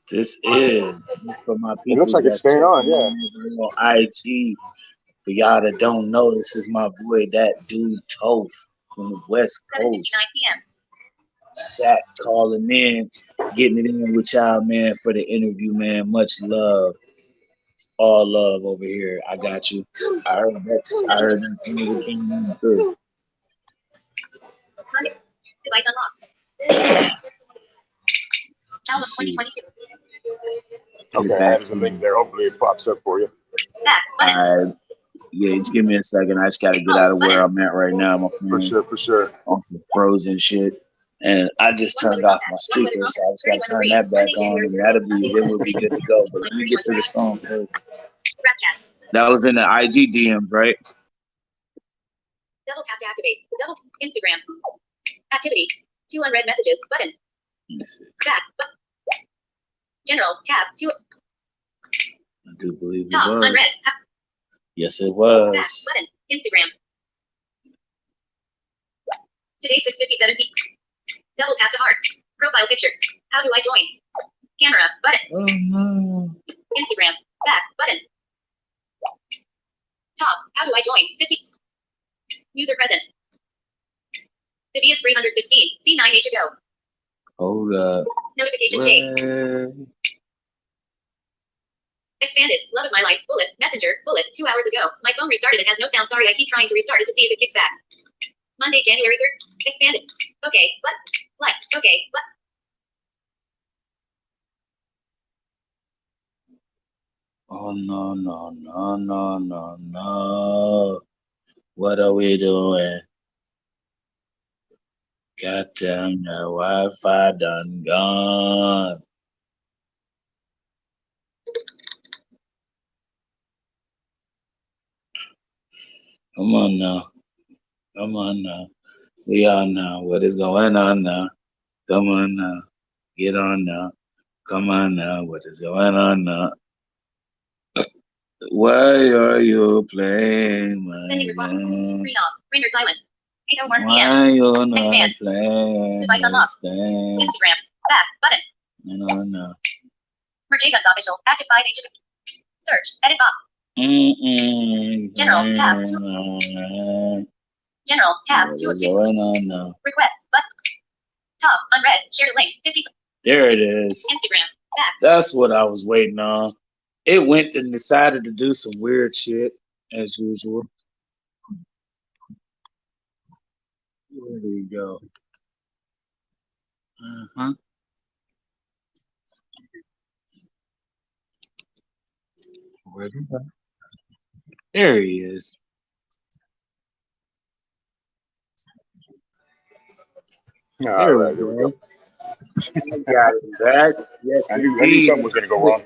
This is for my It looks peoples like it's that's staying checking on. Yeah. me on IG. For y'all that don't know, this is my boy, that dude Toph from the West 7:59 Coast. p.m. Sat calling in, getting it in with y'all, man, for the interview, man. Much love. It's all love over here. I got you. I heard that. I heard that from the came in too. Device unlocked. Download Let's see. 2022. Okay. back There's a link there. Hopefully it pops up for you. Back button. Yeah, just give me a second. I just gotta get out of where I'm at right now, my For friend. sure. For sure. On some frozen shit. And I just turned off my speaker, so I just gotta turn that back on, and then we'll be good to go. But let me get to the song first. Snapchat. That was in the IG DMs, right? Double tap to activate. Double Instagram. Activity. 2 unread messages button. Let me see. Back. General tab. 2. I do believe it Top was. unread. Yes, it Back was. button. Instagram. Today 6:57 p. Double tap to heart. Profile picture. How do I join? Camera button. Oh no. Instagram. Back button. Top. How do I join? 50. User present. Tobias 316. C9 H ago. Hold up. Notification shade. Where? Expanded. Love of my life. Bullet. Messenger. Bullet. 2 hours ago. My phone restarted and has no sound. Sorry, I keep trying to restart it to see if it kicks back. Monday, January 3rd. Expanded. Okay, but. Like. Okay, but. Oh no, no, no, no, no, no. What are we doing? Goddamn, the Wi-Fi done gone. Come on now. Come on now. We on now. What is going on now? Come on now. Get on now. Come on now. What is going on now? Why are you playing my Sending reply. game? Screen off. Ringer silent. 8:01 p.m. Why you not Expand. playing Device this unlocked. thing? Instagram. Back button. No. Mercedes official. Active 5 H. Search. Edit box. General tab. General tab. What 2 of is 2. going on now? Requests. Button. Top. Unread. Shared link. 50. There it is. Instagram. Back. That's what I was waiting on. It went and decided to do some weird shit, as usual. Where do we go? Uh-huh. Where'd he go? There he is. All There right. we Here we go. go. I got him back. Yes, I knew indeed. something was gonna go wrong.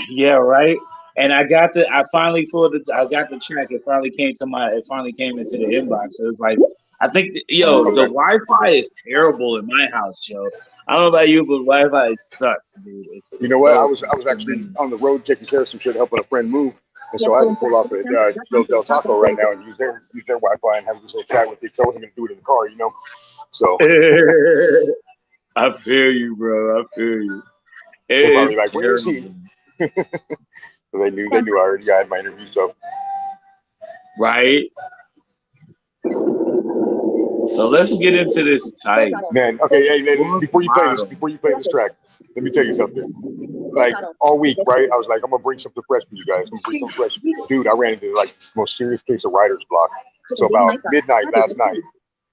Yeah, right. And I got I finally pulled it. I got the track. It finally came into the inbox. So it's like, I think, the Okay. Wi-Fi is terrible in my house, yo. I don't know about you, but Wi-Fi sucks, dude. You know what? I was actually on the road taking care of some shit, helping a friend move, and so I had to pull off at Del Taco right now and use their Wi-Fi and have this little chat with it. So I wasn't gonna do it in the car, you know. So I feel you, bro. I feel you. they're probably It's like, "Where is he?" terrible. So they knew I already had my interview. So Right? So let's get into this tight. man, okay, hey, before you play this track, let me tell you something. Like all week, right? I was like, I'm gonna bring something fresh for you guys. I'm gonna bring something fresh. Dude, I ran into like the most serious case of writer's block. So about midnight last night,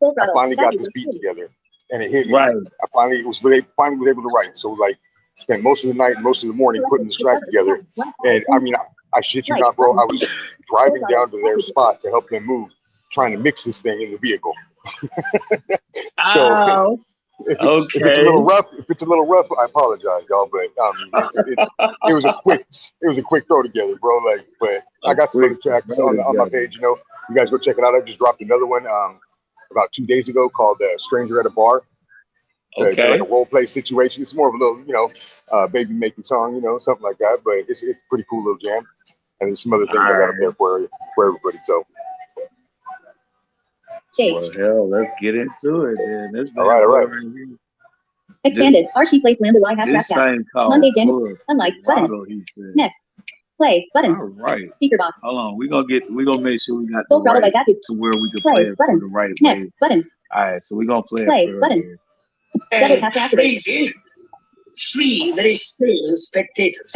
I finally got this beat together, and it hit me. Right. I finally was able to write. So like, spent most of the night, most of the morning putting this track together. And I mean, I shit you not, bro. I was driving down to their spot to help them move, trying to mix this thing in the vehicle. So If it's a Okay. little rough, I apologize, y'all. But it was a quick throw together, bro. Like, but I A got some other quick tracks throw on my together. page. You guys go check it out. I just dropped another one about 2 days ago called "Stranger at a Bar." It's like a Okay. role play situation. It's more of a little, baby making song, something like that. But it's a pretty cool little jam. And there's some other All things I got up there right. for everybody. So, Jake. Well, hell, let's get into it then. This all bad right, all boy right. right here. Expanded. Archie plays Lambda Y hash This rap chat. thing called Monday, January. Full Unlike button. Throttle, he said. Next. Play button. All right. Speaker box. Hold on. We're gonna make sure we got the Full throttle by right Gatu. to where we can Play play it button. for the right Next way. button. All right, so we're gonna play Play it for button. here. Double tap to activate. Crazy. 3 very still spectators.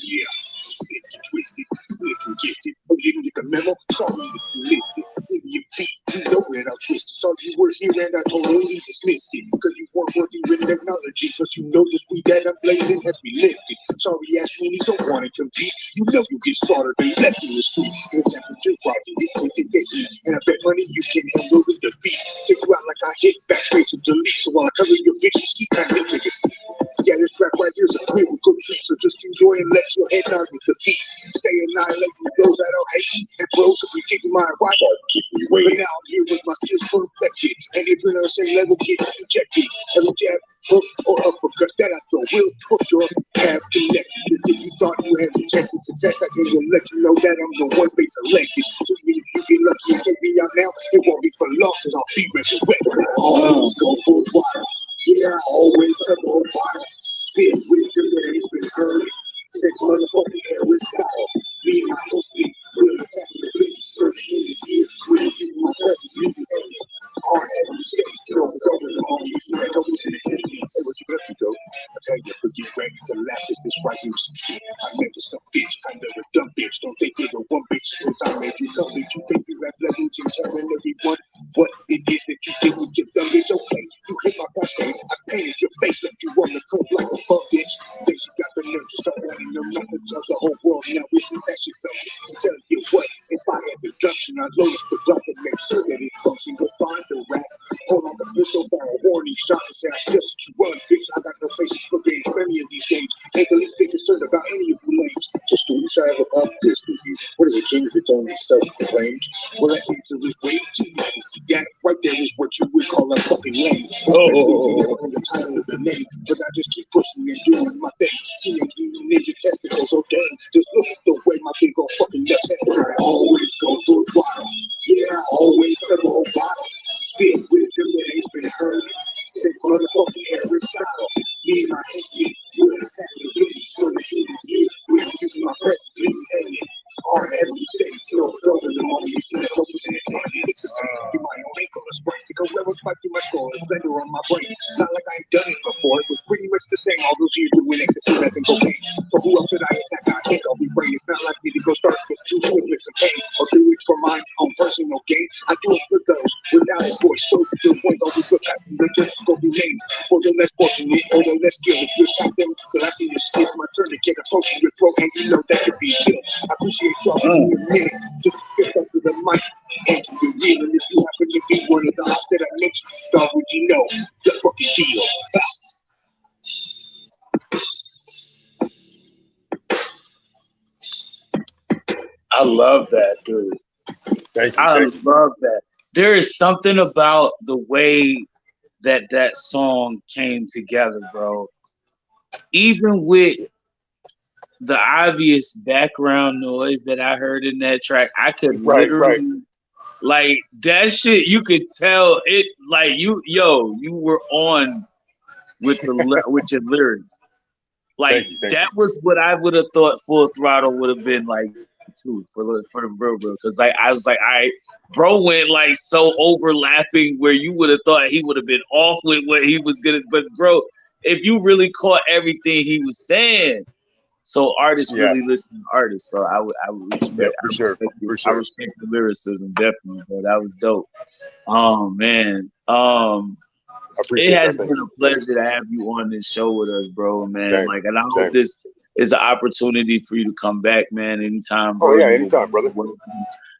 Yeah, sick and twisted, slick and gifted. Oh, you didn't get the memo? Sorry if you missed it. In your feet, you know that I twisted. Sorry you were here and I totally dismissed it. Cause you weren't worthy with technology. Cause you know this weed that I'm blazing has me lifted. Sorry ass weenies don't wanna compete. You know you get started and left in the street. The temperature's rising, you can't take the heat. And I bet money you can handle the defeat. Take you out like I hit backspace and delete. So while I cover your vision, keep kind of take a seat. Yeah, this track right here's a clear good treat. So just enjoy and let your head nod with the beat. Stay annihilating those that are hating. And bros, if we keep my right, keep me waiting out here with my skills perfected. And if you're on the same level, get ejected. Every jab, hook, or uppercut that I throw will push your path connected. If you thought you had the chance of success, I can will let you know that I'm the one they selected. So even if you get lucky and take me out now, it won't be for long, cause I'll be resurrected. Always go for water. Yeah, always trouble water. Spit wisdom that ain't been heard. Sex motherfucking air with style. Me and my host, we'll attack the bitches first in this year. We'll give my presence, leave you hanging. Our heaven safe, no over the armies, no over in the enemies. Hey, what you up to, go? I tell you, but get ready to laugh at this right here some shit. I never some bitch, I never dumb bitch. Don't think you're the one bitch, cause I made you come, bitch. You think you rap levels and telling everyone what it is that you did with your dumb bitch. Okay, you hit my prostate, I painted your face, left you on the club like a fuck bitch. Think you got the nerve to start running your mouth and tell the whole world now isn't that shit something? Tell you what, if I had the gumption, I'd load up the gun and make sure that it functions. Go find the rats, hold on the pistol for a warning shot and say I still see you run, bitch. I got no patience for being friendly in these games. Ain't the least bit concerned about any of you lames. Just do wish I ever bumped this with you. What is a king if it's only self-proclaimed? Well, that answer is way too late. See, that right there is what you would call a fucking lame. Especially in the title of the name. But I just keep pushing and doing my thing. Teenage Mutant Ninja testicles, so dang. Just look at the way my big old fucking nuts have. I always go for a while. Yeah, I always tell the whole bottle. Spit wisdom that ain't been heard. Six motherfucking every style. Me and my instinct, we're attacking the bitches. So the heat is here. We're using my presence, leave me hanging. Our heavy safe, no throwing them on these men. Focus in his hand. You my own ankle, a spray. Stick a railroad spike through my skull. A blender on my brain. Not like I ain't done it before. It was pretty much the same all those years doing ecstasy, meth, and cocaine. So who else should I attack? I think I'll be brain. It's not like me to go start with 2 swift flips of pain. Or 2 weeks for my own personal gain. I do it for those without a voice. So to the point, always look at them. They just go through names. For the less fortunate or the less skilled. If you attack them, then I see you skip my turn to get approaching your throat. And you know that could be a kill. I appreciate y'all giving me a minute just to step up to the mic and to be real. And if you happen to be one of the hops that I mentioned to start with, you know the fucking deal. I love that, dude. Thank you. I Thank you. love that. There is something about the way that song came together, bro. Even with the obvious background noise that I heard in that track, I could Right. literally like that shit. You could tell it like you were on with with your lyrics. Like Thank that you. was what I would have thought Full Throttle would have been like too for the real, because like I was like, all right, bro went like so overlapping where you would have thought he would have been off with what he was gonna, but bro, if you really caught everything he was saying, So artists Yeah. really listen to artists. So I would respect, Yeah, for sure. For I sure. respect the lyricism, definitely, bro. That was dope. Man. I It appreciate has that. Thank been you. a pleasure to have you on this show with us, bro, man. Same. Like, and I hope Same. this is an opportunity for you to come back, man. Anytime, Oh bro. yeah, You anytime, brother. welcome.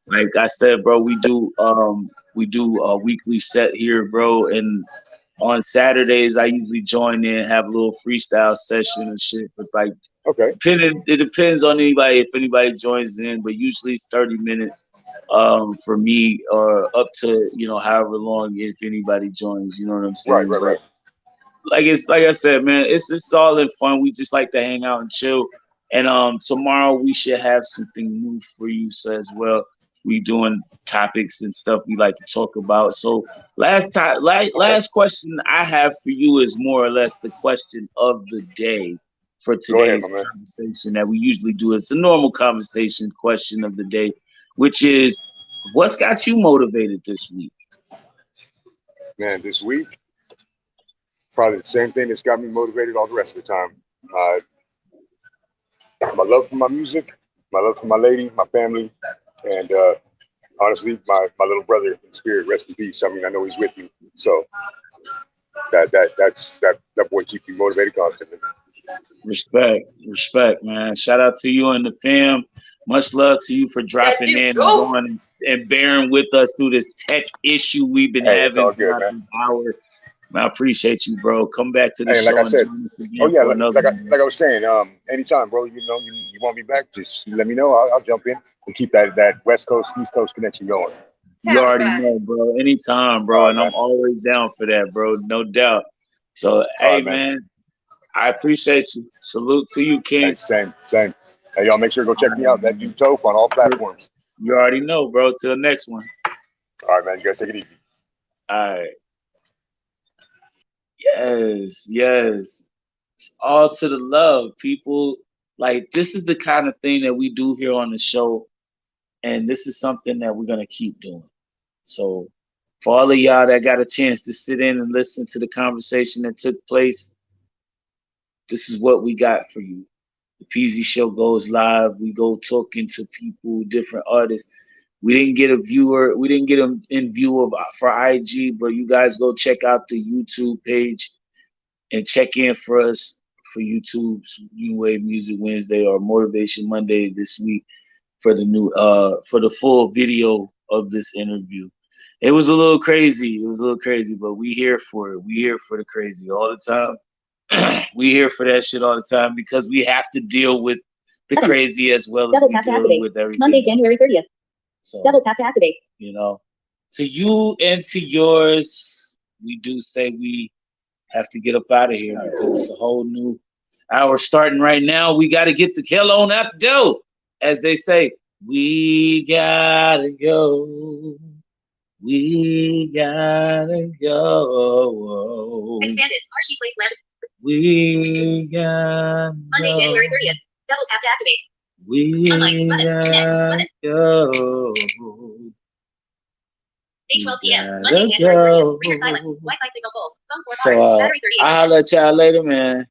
Like I said, bro, we do a weekly set here, bro, and on Saturdays I usually join in, have a little freestyle session and shit. But like, Okay. it depends on anybody if anybody joins in, but usually it's 30 minutes for me, or up to, however long if anybody joins, you know what I'm Right, saying? right, But right. like I said, man, it's all in fun. We just like to hang out and chill. And tomorrow we should have something new for you, so as well. We doing topics and stuff we like to talk about. So Okay. last question I have for you is more or less the question of the day for Go ahead, today's my man. conversation that we usually do. It's a normal conversation question of the day, which is, what's got you motivated this week? Man, this week, probably the same thing that's got me motivated all the rest of the time. My love for my music, my love for my lady, my family, and honestly, my little brother in spirit, rest in peace. I mean, I know he's with you, so that boy keeps me motivated constantly. Respect, man. Shout out to you and the fam. Much love to you for dropping in and going and bearing with us through this tech issue we've been Hey, it's having all good, throughout man. this hour. Man, I appreciate you, bro. Come back to the Hey, like I show and said, join us oh again yeah, for another one. like I was saying, anytime, bro. You know, you want me back, just let me know. I'll jump in and keep that West Coast East Coast connection going. You already know, bro. Anytime, All bro. right, And man. I'm always down for that, bro. No doubt. So, All hey, right, man. man, I appreciate you. Salute to you, King. Hey, same. Hey, y'all make sure to go check me out. That dude Toph on all platforms. You already know, bro. Till the next one. All right, man. You guys take it easy. All right. Yes. It's all to the love, people. Like, this is the kind of thing that we do here on the show, and this is something that we're gonna keep doing. So, for all of y'all that got a chance to sit in and listen to the conversation that took place, this is what we got for you. The Peasy Show goes live. We go talking to people, different artists. We didn't get them in view of for IG, but you guys go check out the YouTube page and check in for us for YouTube's New Wave Music Wednesday or Motivation Monday this week for the full video of this interview. It was a little crazy. But we here for it. We here for the crazy all the time. We here for that shit all the time because we have to deal with the crazy as well as Double we tap to deal activate. with everything Monday, else. January 30th. So, Double tap to activate. to you and to yours, we do say we have to get up out of here because it's a whole new hour starting right now. We got to get the hell on out the go. As they say, we gotta go. We gotta go. Expanded. Archie Place Land. We gotta Monday, January 30th. Double tap to activate. We Online. Button. Next. Button. go. 8:12 p.m. Gotta Monday, January 30th. go. Reader silent. Wi-Fi signal full. Phone 4 So bars. Battery 38. I'll let y'all later, man.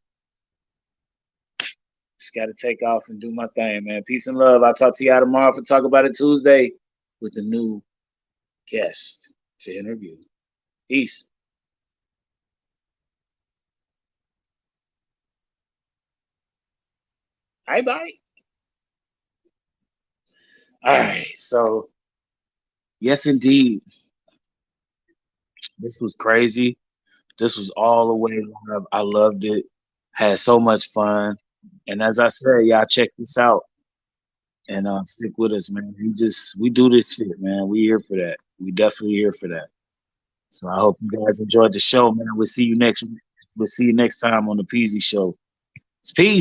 Just gotta take off and do my thing, man. Peace and love. I'll talk to y'all tomorrow for Talk About It Tuesday with a new guest to interview. Peace. Bye. All right, so yes, indeed, this was crazy. This was all the way live. I loved it. Had so much fun. And as I said, y'all check this out and stick with us, man. We do this shit, man. We here for that. We definitely here for that. So I hope you guys enjoyed the show, man. We'll see you next time on the Peasy Show. It's peace.